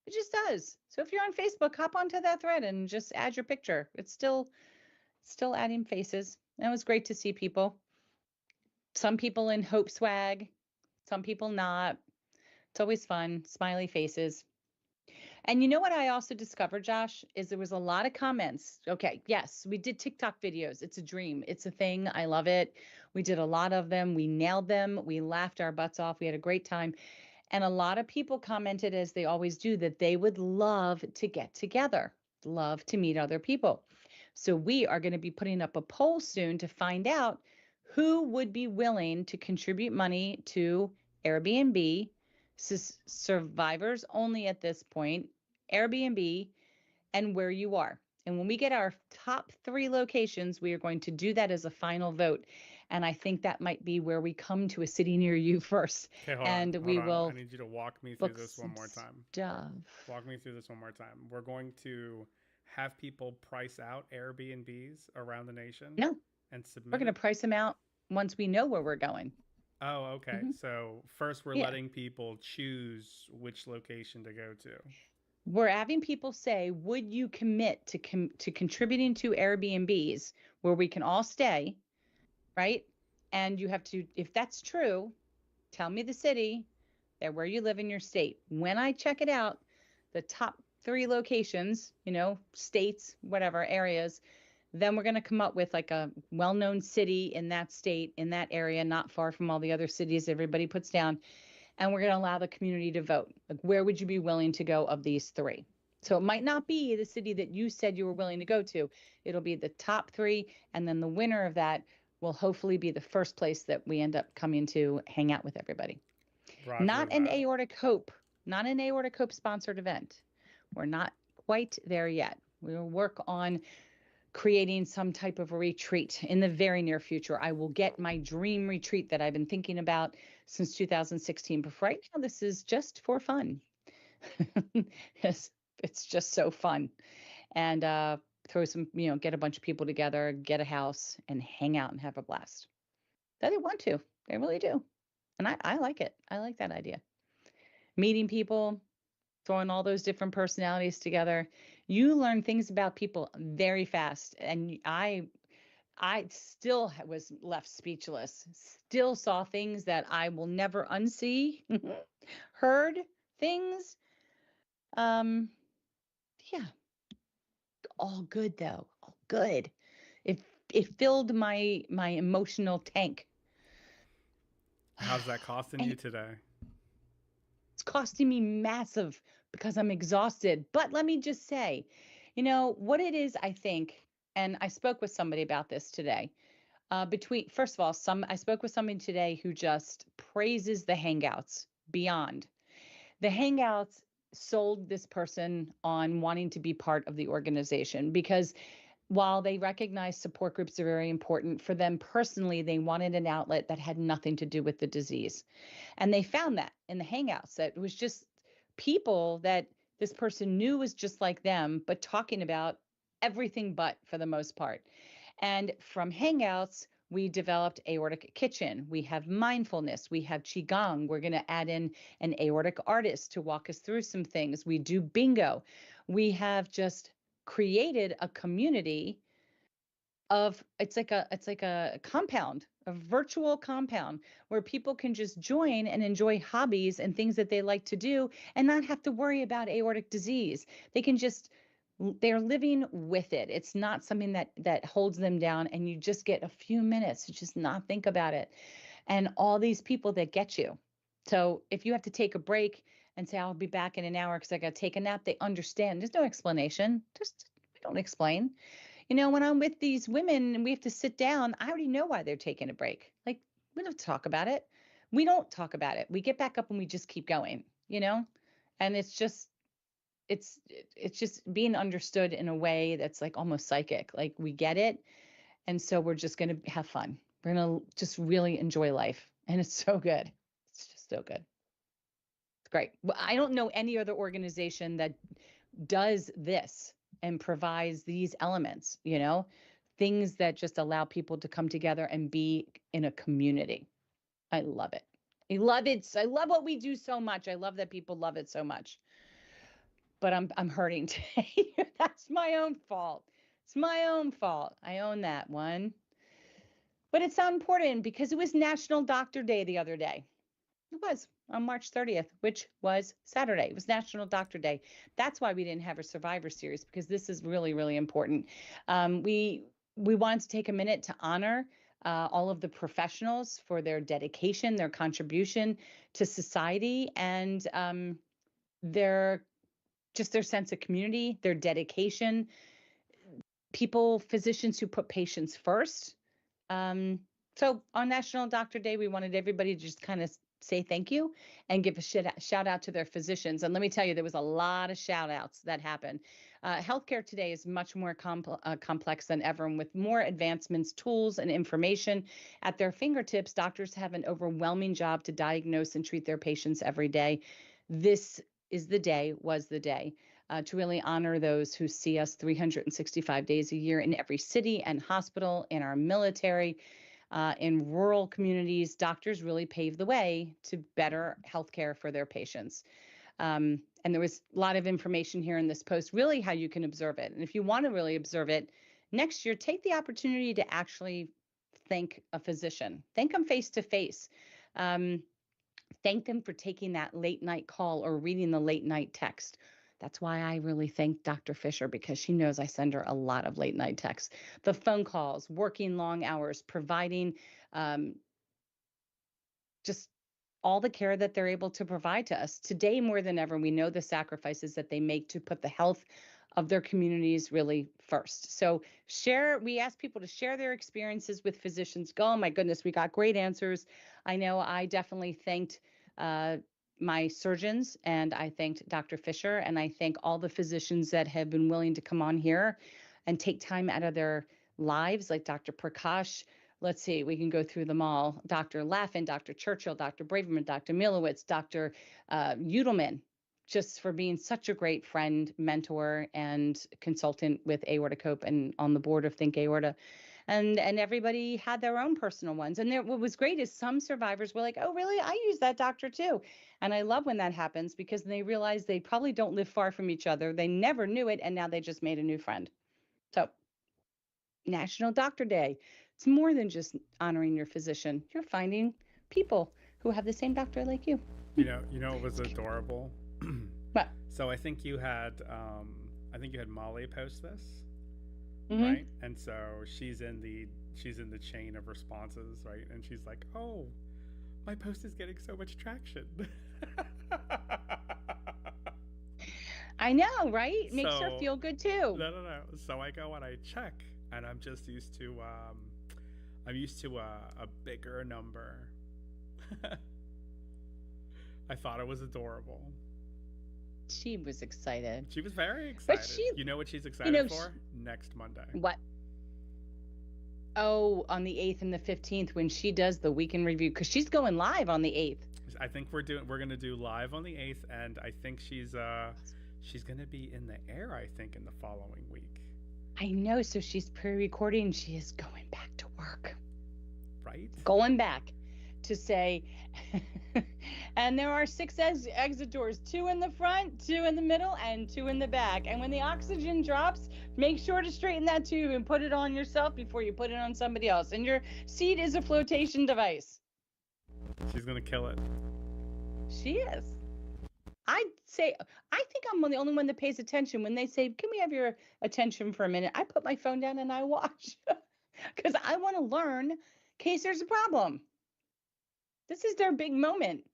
[SPEAKER 1] It just does. So if you're on Facebook, hop onto that thread and just add your picture. It's still adding faces. It was great to see people. Some people in Hope swag, some people not. It's always fun, smiley faces. And you know what I also discovered, Josh, is there was a lot of comments. Okay, yes, we did TikTok videos. It's a dream. It's a thing. I love it. We did a lot of them. We nailed them. We laughed our butts off. We had a great time. And a lot of people commented, as they always do, that they would love to get together, love to meet other people. So we are going to be putting up a poll soon to find out who would be willing to contribute money to Airbnb, survivors only at this point, Airbnb, and where you are. And when we get our top 3 locations, we are going to do that as a final vote. And I think that might be where we come to a city near you first.
[SPEAKER 2] Okay, hold
[SPEAKER 1] and
[SPEAKER 2] on.
[SPEAKER 1] we will.
[SPEAKER 2] I need you to walk me through this one more time.
[SPEAKER 1] Stuff.
[SPEAKER 2] Walk me through this one more time. We're going to have people price out Airbnbs around the nation.
[SPEAKER 1] No,
[SPEAKER 2] and submit.
[SPEAKER 1] We're going to price them out once we know where we're going.
[SPEAKER 2] Oh, okay. Mm-hmm. So first we're letting people choose which location to go to.
[SPEAKER 1] We're having people say, would you commit to contributing to Airbnbs where we can all stay, right? And you have to, if that's true, tell me the city, where you live in your state. When I check it out, the top 3 locations, states, whatever, areas, then we're going to come up with like a well-known city in that state, in that area, not far from all the other cities everybody puts down. And we're going to allow the community to vote. Like, where would you be willing to go of these 3? So it might not be the city that you said you were willing to go to. It'll be the top 3. And then the winner of that will hopefully be the first place that we end up coming to hang out with everybody.
[SPEAKER 2] Roger
[SPEAKER 1] not an Aortic Hope sponsored event. We're not quite there yet. We'll work on creating some type of a retreat in the very near future. I will get my dream retreat that I've been thinking about since 2016. But right now, this is just for fun. It's just so fun. And throw some, get a bunch of people together, get a house, and hang out and have a blast. They want to. They really do. And I like it. I like that idea. Meeting people, throwing all those different personalities together. You learn things about people very fast. And I still was left speechless. Still saw things that I will never unsee. Heard things. Um, yeah, all good though. All good. It it filled my emotional tank.
[SPEAKER 2] How's that costing
[SPEAKER 1] And
[SPEAKER 2] you today?
[SPEAKER 1] it's costing me massive because I'm exhausted. But let me just say, you know, what it is, I think, and I spoke with somebody about this today. Between first of all, some I spoke with somebody today who just praises the hangouts beyond. The hangouts sold this person on wanting to be part of the organization because while they recognize support groups are very important for them personally, they wanted an outlet that had nothing to do with the disease. And they found that in the hangouts that it was just people that this person knew was just like them, but talking about everything but for the most part. And from hangouts, we developed Aortic Kitchen. We have mindfulness. We have Qigong. We're going to add in an aortic artist to walk us through some things. We do bingo. We have just created a community of it's like a compound, a virtual compound where people can just join and enjoy hobbies and things that they like to do and not have to worry about aortic disease. They can just they're living with it. It's not something that holds them down and you just get a few minutes to just not think about it. And all these people that get you. So if you have to take a break and say I'll be back in an hour because I got to take a nap, they understand. There's no explanation. Just we don't explain. You know, when I'm with these women and we have to sit down, I already know why they're taking a break. Like, we don't talk about it. We don't talk about it. We get back up and we just keep going, you know? And it's just being understood in a way that's like almost psychic. Like we get it. And so we're just going to have fun. We're going to just really enjoy life. And it's so good. It's just so good. It's great. Well, I don't know any other organization that does this and provides these elements, you know, things that just allow people to come together and be in a community. I love it. I love it. I love what we do so much. I love that people love it so much. But I'm hurting today. That's my own fault. It's my own fault. I own that one. But it's not important because it was National Doctor Day the other day. It was on March 30th, which was Saturday. It was National Doctor Day. That's why we didn't have a Survivor Series because this is really, really important. We wanted to take a minute to honor all of the professionals for their dedication, their contribution to society, and their just their sense of community, their dedication. People, physicians who put patients first. So on National Doctor Day, we wanted everybody to just kind of say thank you and give a shout out to their physicians. And let me tell you, there was a lot of shout outs that happened. Healthcare today is much more complex than ever. And with more advancements, tools, and information at their fingertips, doctors have an overwhelming job to diagnose and treat their patients every day. This is the day, was the day. To really honor those who see us 365 days a year in every city and hospital, in our military, in rural communities. Doctors really pave the way to better healthcare for their patients. And there was a lot of information here in this post, really how you can observe it. And if you want to really observe it next year, take the opportunity to actually thank a physician, thank them face to face. Thank them for taking that late night call or reading the late night text. That's why I really thank Dr. Fisher because she knows I send her a lot of late night texts. The phone calls, working long hours, providing um, just all the care that they're able to provide to us. Today, more than ever, we know the sacrifices that they make to put the health of their communities really first. So we ask people to share their experiences with physicians. Oh my goodness, we got great answers. I know I definitely thanked uh, my surgeons and I thanked Dr. Fisher and I thank all the physicians that have been willing to come on here and take time out of their lives, like Dr. Prakash. Let's see, we can go through them all. Dr. Laffin, Dr. Churchill, Dr. Braverman, Dr. Milowitz, Dr. Udelman, just for being such a great friend, mentor, and consultant with Aortic Hope and on the board of Think Aorta. and everybody had their own personal ones. And what was great is some survivors were like, "Oh, really? I use that doctor too." And I love when that happens because they realize they probably don't live far from each other. They never knew it, and now they just made a new friend. So, National Doctor Day. It's more than just honoring your physician. You're finding people who have the same doctor like you.
[SPEAKER 2] It was adorable.
[SPEAKER 1] But
[SPEAKER 2] So I think you had Molly post this,
[SPEAKER 1] hmm
[SPEAKER 2] right? And so she's in the chain of responses, right? And she's like, "Oh, my post is getting so much traction."
[SPEAKER 1] I know, right? Makes her
[SPEAKER 2] So
[SPEAKER 1] feel good too.
[SPEAKER 2] no. So I go and I check, and I'm used to a bigger number. I thought it was adorable.
[SPEAKER 1] She was excited.
[SPEAKER 2] She was very
[SPEAKER 1] But
[SPEAKER 2] excited.
[SPEAKER 1] she,
[SPEAKER 2] You know what she's
[SPEAKER 1] you
[SPEAKER 2] excited
[SPEAKER 1] know,
[SPEAKER 2] for? Next Monday.
[SPEAKER 1] what? Oh, on the 8th and the 15th when she does the weekend review, because she's going live on the 8th.
[SPEAKER 2] I think we're gonna do live on the 8th, and I think she's gonna be in the air. I think in the following week.
[SPEAKER 1] I know. So she's pre-recording. She is going back to work.
[SPEAKER 2] Right?
[SPEAKER 1] Going back to say, and there are 6 exit doors, 2 in the front, 2 in the middle, and 2 in the back. And when the oxygen drops, make sure to straighten that tube and put it on yourself before you pit it on somebody else. And your seat is a flotation device.
[SPEAKER 2] She's gonna kill it.
[SPEAKER 1] She is. I'd say, I think I'm the only one that pays attention when they say, "Can we have your attention for a minute?" I put my phone down and I watch because I want to learn in case there's a problem. This is their big moment.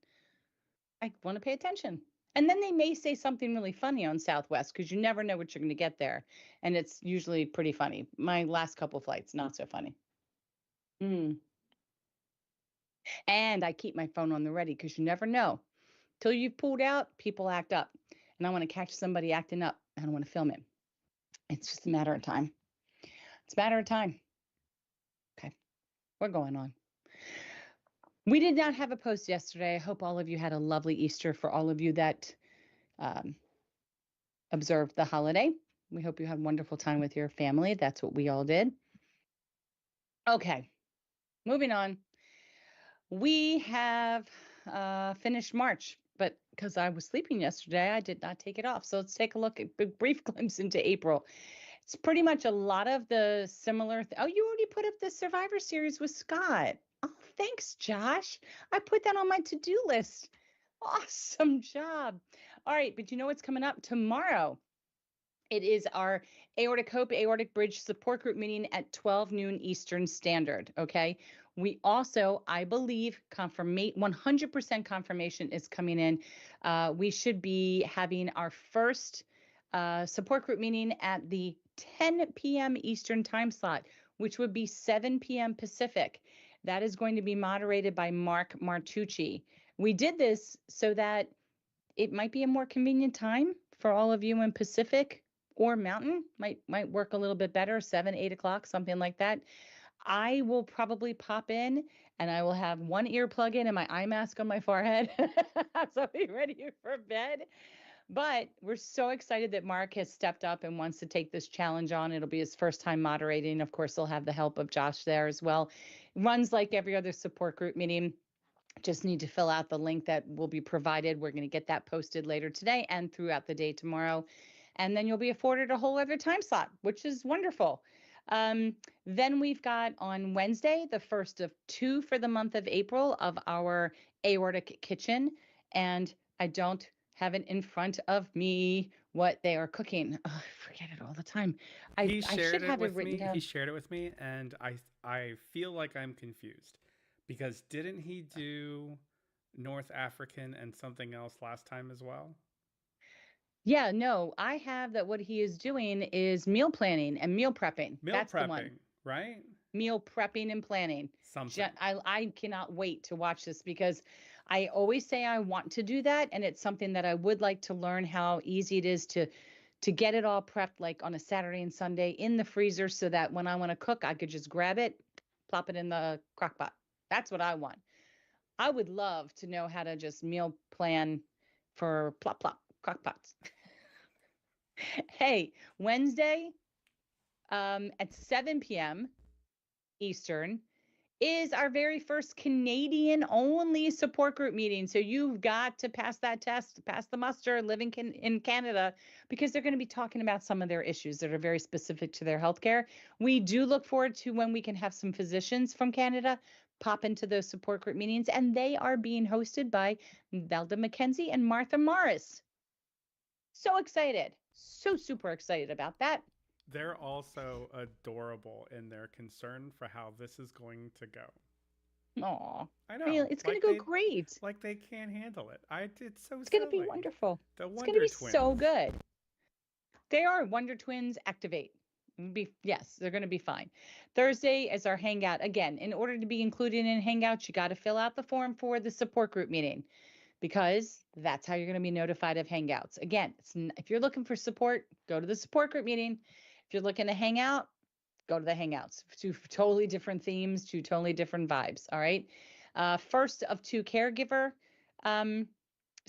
[SPEAKER 1] I want to pay attention. And then they may say something really funny on Southwest because you never know what you're going to get there. And it's usually pretty funny. My last couple flights, not so funny. Mm. And I keep my phone on the ready because you never know. Till you've pulled out, people act up. And I want to catch somebody acting up. I don't want to film it. It's just a matter of time. It's a matter of time. Okay, we're going on. We did not have a post yesterday. I hope all of you had a lovely Easter. For all of you that um, observed the holiday, we hope you had a wonderful time with your family. That's what we all did. Okay, moving on. We have finished March, but because I was sleeping yesterday, I did not take it off. So let's take a look at a brief glimpse into April. It's pretty much a lot of the similar. Oh, you already put up the Survivor Series with Scott. Oh, thanks, Josh. I put that on my to-do list. Awesome job. All right, but you know what's coming up tomorrow? It is our Aortic Hope Aortic Bridge support group meeting at 12 noon Eastern Standard. Okay. We also, I believe, 100% confirmation is coming in. We should be having our first support group meeting at the 10 p.m. Eastern time slot, which would be 7 p.m. Pacific. That is going to be moderated by Mark Martucci. We did this so that it might be a more convenient time for all of you in Pacific or Mountain. Might work a little bit better, 7, 8 o'clock, something like that. I will probably pop in and I will have one ear plug in and my eye mask on my forehead. So I'll be ready for bed. But we're so excited that Mark has stepped up and wants to take this challenge on. It'll be his first time moderating. Of course, he'll have the help of Josh there as well. Runs like every other support group meeting. Just need to fill out the link that will be provided. We're going to get that posted later today and throughout the day tomorrow. And then you'll be afforded a whole other time slot, which is wonderful. Then we've got on Wednesday, the first of 2 for the month of April of our aortic kitchen. And I don't have it in front of me what they are cooking. Oh, I forget it all the time. I should have it written
[SPEAKER 2] He
[SPEAKER 1] down.
[SPEAKER 2] shared it with me, and I feel like I'm confused because didn't he do North African and something else last time as well?
[SPEAKER 1] Yeah, no, I have that what he is doing is meal planning and meal prepping.
[SPEAKER 2] Meal
[SPEAKER 1] That's the one.
[SPEAKER 2] prepping, right?
[SPEAKER 1] Meal prepping and planning.
[SPEAKER 2] Something.
[SPEAKER 1] I cannot wait to watch this because I always say I want to do that, and it's something that I would like to learn how easy it is to get it all prepped like on a Saturday and Sunday in the freezer so that when I want to cook, I could just grab it, plop it in the crock pot. That's what I want. I would love to know how to just meal plan for plop plop crock pots. Hey, Wednesday at 7 p.m. Eastern is our very first Canadian only support group meeting. So you've got to pass that test, pass the muster, living in Canada, because they're going to be talking about some of their issues that are very specific to their healthcare. We do look forward to when we can have some physicians from Canada pop into those support group meetings, and they are being hosted by Velda McKenzie and Martha Morris. So excited. So super excited about that.
[SPEAKER 2] They're also adorable in their concern for how this is going to go.
[SPEAKER 1] Aw,
[SPEAKER 2] I
[SPEAKER 1] really,
[SPEAKER 2] know,
[SPEAKER 1] it's going to go great.
[SPEAKER 2] like they can't handle it. It's so
[SPEAKER 1] It's going to be
[SPEAKER 2] silly.
[SPEAKER 1] wonderful.
[SPEAKER 2] The
[SPEAKER 1] It's going to
[SPEAKER 2] Wonder
[SPEAKER 1] be so
[SPEAKER 2] Twins.
[SPEAKER 1] good. They are Wonder Twins activate. Yes, they're going to be fine. Thursday is our hangout. Again, in order to be included in Hangouts, you got to fill out the form for the support group meeting because that's how you're going to be notified of Hangouts. Again, if you're looking for support, go to the support group meeting. If you're looking to hang out, go to the Hangouts. Two totally different themes, two totally different vibes. All right. First of two caregiver.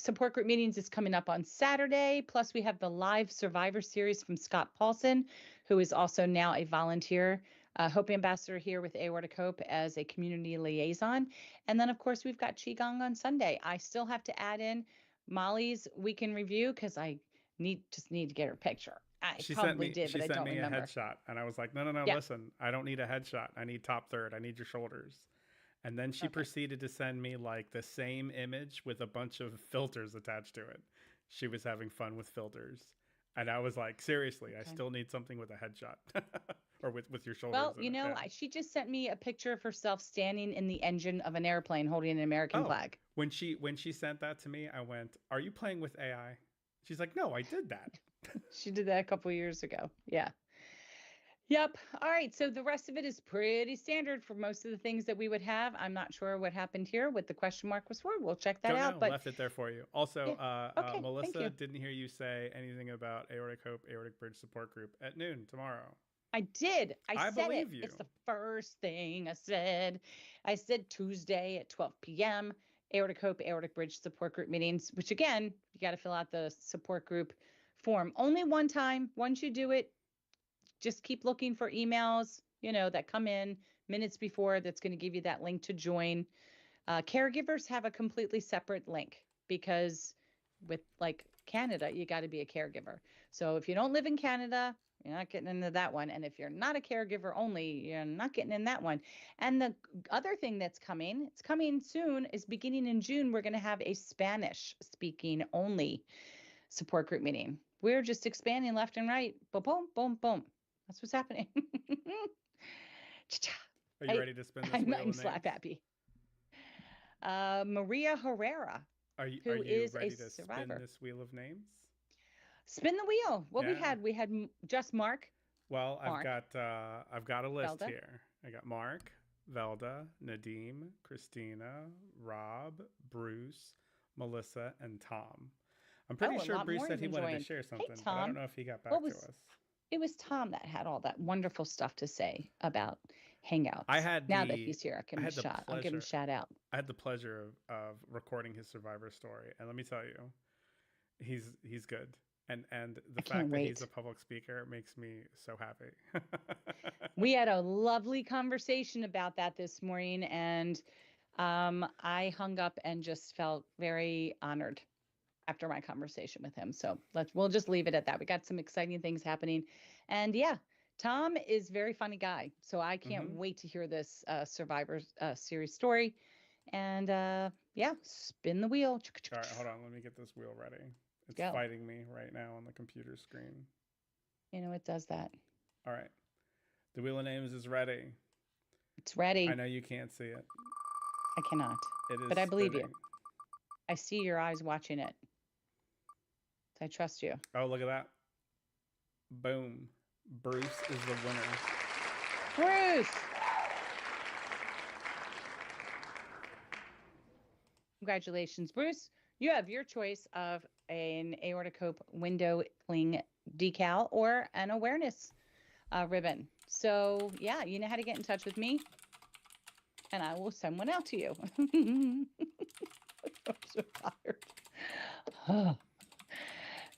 [SPEAKER 1] Support group meetings is coming up on Saturday. Plus, we have the live Survivor series from Scott Paulson, who is also now a volunteer Hope Ambassador here with Aortic Hope as a community liaison. And then, of course, we've got Qigong on Sunday. I still have to add in Molly's weekend review because I just need to get her picture. I probably did,
[SPEAKER 2] She
[SPEAKER 1] but I
[SPEAKER 2] sent
[SPEAKER 1] don't
[SPEAKER 2] me a
[SPEAKER 1] remember.
[SPEAKER 2] headshot, and I was like, no,
[SPEAKER 1] Yeah.
[SPEAKER 2] listen, I don't need a headshot. I need top third. I need your shoulders. And then she
[SPEAKER 1] Okay.
[SPEAKER 2] proceeded to send me like the same image with a bunch of filters attached to it. She was having fun with filters. And I was like, seriously, I
[SPEAKER 1] Okay.
[SPEAKER 2] still need something with a headshot or with your shoulders
[SPEAKER 1] Well,
[SPEAKER 2] in it. Yeah.
[SPEAKER 1] she just sent me a picture of herself standing in the engine of an airplane holding an American
[SPEAKER 2] Oh,
[SPEAKER 1] flag.
[SPEAKER 2] when she sent that to me, I went, "Are you playing with AI?" She's like, "No, I did that."
[SPEAKER 1] She did that a couple years ago. Yeah. Yep. All right. So the rest of it is pretty standard for most of the things that we would have. I'm not sure what happened here, what the question mark was for. We'll check that
[SPEAKER 2] Don't
[SPEAKER 1] out.
[SPEAKER 2] know.
[SPEAKER 1] But
[SPEAKER 2] Left it there for you. Also,
[SPEAKER 1] yeah. Okay. Thank
[SPEAKER 2] Melissa
[SPEAKER 1] you.
[SPEAKER 2] didn't hear you say anything about Aortic Hope, Aortic Bridge Support Group at noon tomorrow.
[SPEAKER 1] I did. I
[SPEAKER 2] I
[SPEAKER 1] said it.
[SPEAKER 2] believe you.
[SPEAKER 1] It's the first thing I said. I said Tuesday at 12 p.m. Aortic Hope, Aortic Bridge support group meetings, which again, you got to fill out the support group form only one time. Once you do it, just keep looking for emails, that come in minutes before that's going to give you that link to join. Caregivers have a completely separate link because with like Canada, you got to be a caregiver. So if you don't live in Canada, you're not getting into that one. And if you're not a caregiver only, you're not getting in that one. And the other thing that's coming, it's coming soon, is beginning in June, we're going to have a Spanish speaking only support group meeting. We're just expanding left and right. Boom, boom, boom, boom. That's what's happening.
[SPEAKER 2] Are you ready to spin this wheel
[SPEAKER 1] I'm
[SPEAKER 2] of
[SPEAKER 1] slap
[SPEAKER 2] names?
[SPEAKER 1] happy. Maria Herrera,
[SPEAKER 2] Are
[SPEAKER 1] who
[SPEAKER 2] you
[SPEAKER 1] is a
[SPEAKER 2] ready to spin
[SPEAKER 1] survivor.
[SPEAKER 2] this wheel of names?
[SPEAKER 1] Spin the wheel. What
[SPEAKER 2] Yeah.
[SPEAKER 1] we had just Mark,
[SPEAKER 2] Well,
[SPEAKER 1] Mark,
[SPEAKER 2] I've got a list
[SPEAKER 1] Velda.
[SPEAKER 2] here. I got Mark, Velda, Nadim, Christina, Rob, Bruce, Melissa, and Tom. I'm pretty
[SPEAKER 1] Oh, a
[SPEAKER 2] sure
[SPEAKER 1] lot
[SPEAKER 2] Bruce
[SPEAKER 1] more
[SPEAKER 2] said he
[SPEAKER 1] even
[SPEAKER 2] wanted to
[SPEAKER 1] joined.
[SPEAKER 2] share
[SPEAKER 1] Hey,
[SPEAKER 2] something, but I don't
[SPEAKER 1] Tom.
[SPEAKER 2] know if he got
[SPEAKER 1] What
[SPEAKER 2] back to
[SPEAKER 1] was
[SPEAKER 2] us.
[SPEAKER 1] it was Tom that had all that wonderful stuff to say about
[SPEAKER 2] I
[SPEAKER 1] Hangouts.
[SPEAKER 2] had
[SPEAKER 1] Now that
[SPEAKER 2] the
[SPEAKER 1] he's here,
[SPEAKER 2] I had the
[SPEAKER 1] I'll give him a
[SPEAKER 2] pleasure
[SPEAKER 1] shout out.
[SPEAKER 2] I had the pleasure of recording his survivor story, and let me tell you, he's good. And the
[SPEAKER 1] I
[SPEAKER 2] fact
[SPEAKER 1] can't
[SPEAKER 2] that he's a
[SPEAKER 1] wait.
[SPEAKER 2] public speaker makes me so happy.
[SPEAKER 1] We had a lovely conversation about that this morning, and I hung up and just felt very honored after my conversation with him. So we'll just leave it at that. We got some exciting things happening, and yeah, Tom is a very funny guy. So I can't
[SPEAKER 2] Hmm.
[SPEAKER 1] wait to hear this Survivor series story. And yeah, spin the wheel.
[SPEAKER 2] All right, hold on. Let me get this wheel ready. It's
[SPEAKER 1] Go.
[SPEAKER 2] fighting me right now on the computer screen.
[SPEAKER 1] It does that.
[SPEAKER 2] All right. The wheel of names is ready.
[SPEAKER 1] It's
[SPEAKER 2] I
[SPEAKER 1] ready.
[SPEAKER 2] know you can't see it.
[SPEAKER 1] I cannot,
[SPEAKER 2] It is
[SPEAKER 1] but I believe you.
[SPEAKER 2] spinning.
[SPEAKER 1] I see your eyes watching it. I trust you.
[SPEAKER 2] Oh, look at that. Boom. Bruce is the winner.
[SPEAKER 1] Bruce! Congratulations, Bruce. You have your choice of an aortic hope window cling decal or an awareness ribbon. So, yeah, you know how to get in touch with me, and I will send one out to you. I'm so tired.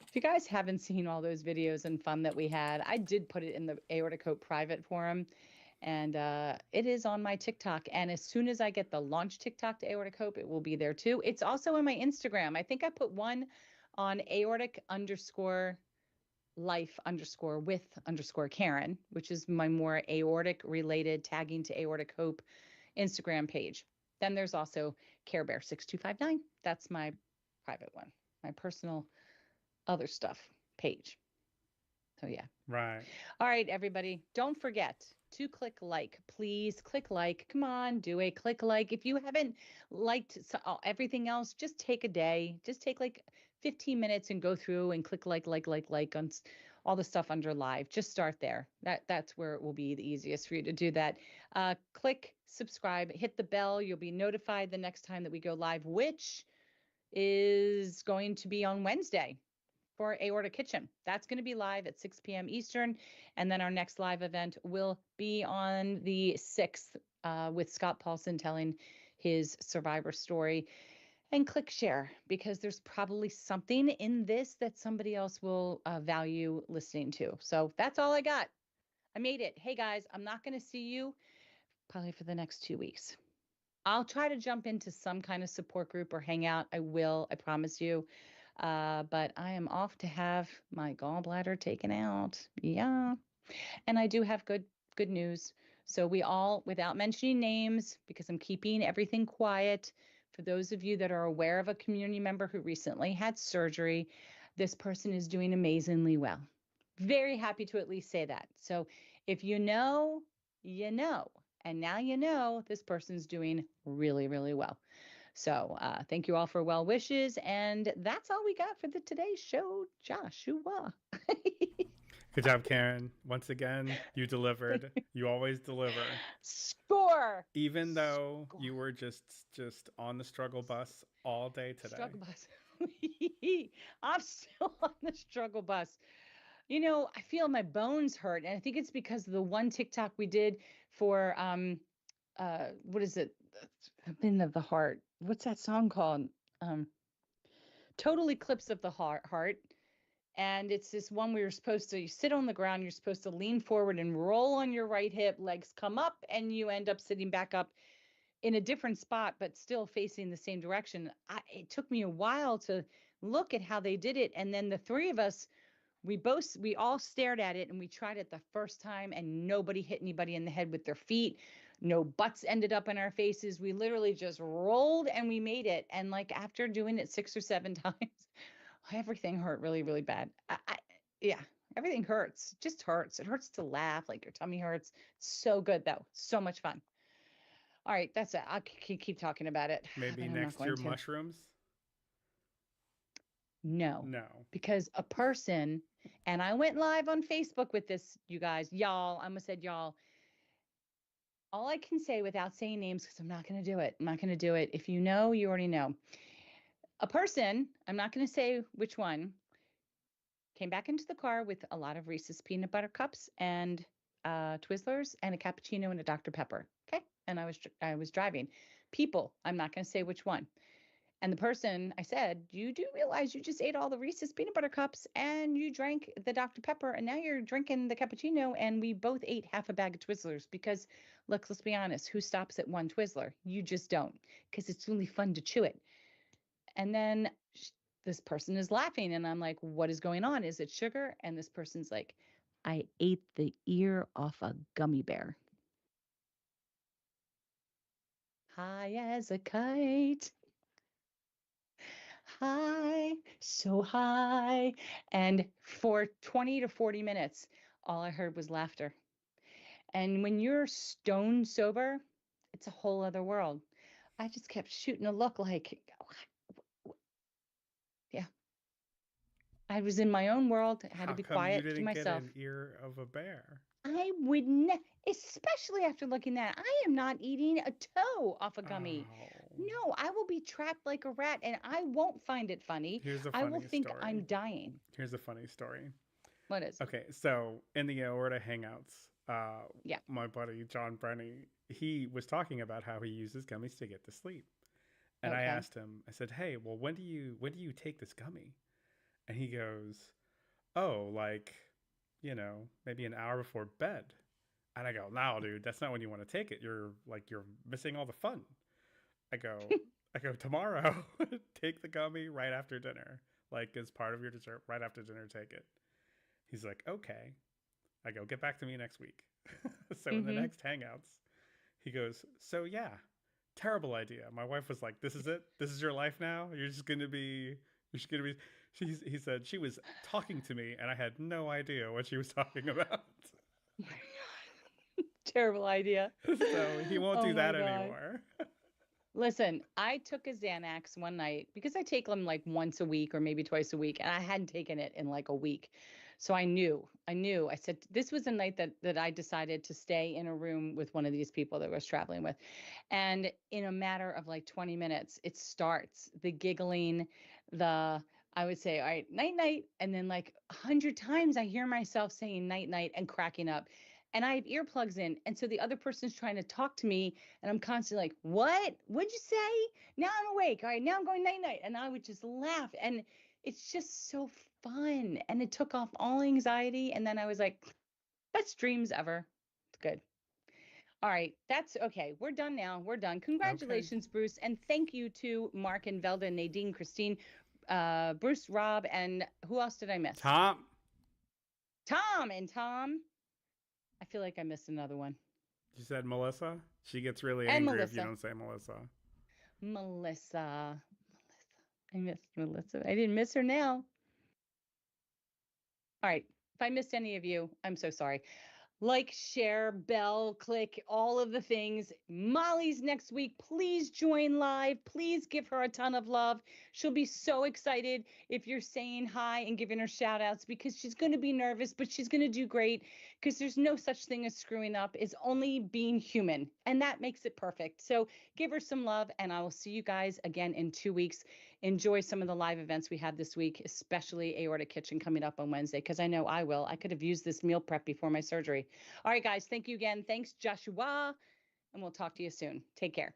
[SPEAKER 1] If you guys haven't seen all those videos and fun that we had, I did put it in the Aortic Hope private forum. And it is on my TikTok. And as soon as I get the launch TikTok to Aortic Hope, it will be there too. It's also in my Instagram. I think I put one on aortic underscore life underscore with underscore Karen, which is my more aortic related tagging to Aortic Hope Instagram page. Then there's also Care Bear 6259. That's my private one, my personal other stuff page. So yeah.
[SPEAKER 2] Right.
[SPEAKER 1] All right, everybody, don't forget to click like. Please click like. Come on, do a click like. If you haven't liked everything else, just take a day. Just take like 15 minutes and go through and click like on all the stuff under live. Just start there. That's where it will be the easiest for you to do that. Click subscribe, hit the bell. You'll be notified the next time that we go live, which is going to be on Wednesday for Aorta Kitchen. That's going to be live at 6 p.m. Eastern. And then our next live event will be on the 6th with Scott Paulson telling his survivor story. And click share because there's probably something in this that somebody else will value listening to. So that's all I got. I made it. Hey guys, I'm not going to see you probably for the next 2 weeks. I'll try to jump into some kind of support group or hangout. I will, I promise you. But I am off to have my gallbladder taken out. Yeah. And I do have good news. So we all, without mentioning names, because I'm keeping everything quiet, for those of you that are aware of a community member who recently had surgery, this person is doing amazingly well. Very happy to at least say that. So if you know, you know. And now you know this person's doing really, really well. So thank you all for well wishes. And that's all we got for the today's show, Joshua.
[SPEAKER 2] Good job, Karen. Once again, you delivered. You always deliver.
[SPEAKER 1] Score.
[SPEAKER 2] Even though
[SPEAKER 1] Score.
[SPEAKER 2] you were just on the struggle bus all day today.
[SPEAKER 1] Struggle bus. I'm still on the struggle bus. You know, I feel my bones hurt. And I think it's because of the one TikTok we did for what is it? Wind of the Heart. What's that song called? Um Total Eclipse of the Heart. And it's this one where you're supposed to you sit on the ground, you're supposed to lean forward and roll on your right hip, legs come up, and you end up sitting back up in a different spot, but still facing the same direction. It took me a while to look at how they did it. And then the three of us, we all stared at it and we tried it the first time and nobody hit anybody in the head with their feet. No butts ended up in our faces. We literally just rolled and we made it. And like after doing it 6 or 7 times, everything hurt really, really bad. Yeah, everything hurts. It just hurts. It hurts to laugh, like your tummy hurts. It's so good though. So much fun. All right, that's it. I'll keep talking about it, but
[SPEAKER 2] Maybe
[SPEAKER 1] I'm not
[SPEAKER 2] next
[SPEAKER 1] going
[SPEAKER 2] year
[SPEAKER 1] to.
[SPEAKER 2] mushrooms?
[SPEAKER 1] No,
[SPEAKER 2] No.
[SPEAKER 1] because a person, and I went live on Facebook with this, you guys, y'all. I almost said y'all. All I can say without saying names, because I'm not going to do it. I'm not going to do it. If you know, you already know. A person, I'm not going to say which one, came back into the car with a lot of Reese's peanut butter cups and Twizzlers and a cappuccino and a Dr. Pepper. Okay, and I was driving. People, I'm not going to say which one. And the person, I said, you do realize you just ate all the Reese's peanut butter cups and you drank the Dr. Pepper and now you're drinking the cappuccino and we both ate half a bag of Twizzlers because let's be honest, who stops at one Twizzler? You just don't because it's really fun to chew it. And then this person is laughing and I'm like, what is going on? Is it sugar? And this person's like, I ate the ear off a gummy bear. High as a kite. High, so high. And for 20 to 40 minutes, all I heard was laughter. And when you're stone sober, it's a whole other world. I just kept shooting a look like, yeah, I was in my own world. I had to
[SPEAKER 2] How
[SPEAKER 1] be
[SPEAKER 2] come you
[SPEAKER 1] quiet to
[SPEAKER 2] didn't get an
[SPEAKER 1] myself.
[SPEAKER 2] ear of a bear?
[SPEAKER 1] I would not, especially after looking at it, I am not eating a toe off a gummy.
[SPEAKER 2] Oh.
[SPEAKER 1] No, I will be trapped like a rat and I won't find it funny.
[SPEAKER 2] Here's a
[SPEAKER 1] I will
[SPEAKER 2] funny
[SPEAKER 1] think I'm
[SPEAKER 2] story.
[SPEAKER 1] dying.
[SPEAKER 2] Here's a funny story.
[SPEAKER 1] What is?
[SPEAKER 2] Okay, so in the Aorta Hangouts,
[SPEAKER 1] Yeah.
[SPEAKER 2] my buddy John Brenny, he was talking about how he uses gummies to get to sleep. And I
[SPEAKER 1] Okay.
[SPEAKER 2] asked him, I said, "Hey, well, when do you take this gummy?" And he goes, "Oh, like, maybe an hour before bed." And I go, no, dude, that's not when you want to take it. You're missing all the fun. I go, tomorrow, take the gummy right after dinner, like as part of your dessert. Right after dinner, take it. He's like, okay. I go, get back to me next week. So in the
[SPEAKER 1] Mm-hmm.
[SPEAKER 2] next hangouts, he goes, so yeah, terrible idea. My wife was like, this is it. This is your life now. You're just gonna be. He said she was talking to me, and I had no idea what she was talking about.
[SPEAKER 1] Terrible idea.
[SPEAKER 2] So he won't
[SPEAKER 1] Oh
[SPEAKER 2] do
[SPEAKER 1] my
[SPEAKER 2] that
[SPEAKER 1] God.
[SPEAKER 2] anymore.
[SPEAKER 1] Listen, I took a Xanax one night because I take them like once a week or maybe twice a week, and I hadn't taken it in like a week. So I knew. I said this was a night that I decided to stay in a room with one of these people that I was traveling with. And in a matter of like 20 minutes, it starts the giggling, I would say, all right, night, night. And then like 100 times I hear myself saying night, night and cracking up. And I have earplugs in. And so the other person's trying to talk to me. And I'm constantly like, what? What'd you say? Now I'm awake. All right, now I'm going night, night. And I would just laugh. And it's just so fun. And it took off all anxiety. And then I was like, best dreams ever. It's good. All right, that's okay. We're done now. We're done.
[SPEAKER 2] Okay.
[SPEAKER 1] Congratulations, Bruce, and thank you to Mark and Velda, Nadine, Christine, Bruce, Rob, and who else did I miss?
[SPEAKER 2] Tom,
[SPEAKER 1] Tom and Tom. I feel like I missed another one.
[SPEAKER 2] you said Melissa? She gets really
[SPEAKER 1] And
[SPEAKER 2] angry if you
[SPEAKER 1] Melissa.
[SPEAKER 2] don't say Melissa.
[SPEAKER 1] Melissa. I missed Melissa. I didn't miss her now. All right. If I missed any of you, I'm so sorry. Like, share, bell, click, all of the things. Molly's next week. Please join live. Please give her a ton of love. She'll be so excited if you're saying hi and giving her shout outs because she's going to be nervous, but she's going to do great because there's no such thing as screwing up. It's only being human, and that makes it perfect. So give her some love, and I will see you guys again in 2 weeks. Enjoy some of the live events we had this week, especially Aortic Kitchen coming up on Wednesday, because I know I will. I could have used this meal prep before my surgery. All right, guys. Thank you again. Thanks, Joshua. And we'll talk to you soon. Take care.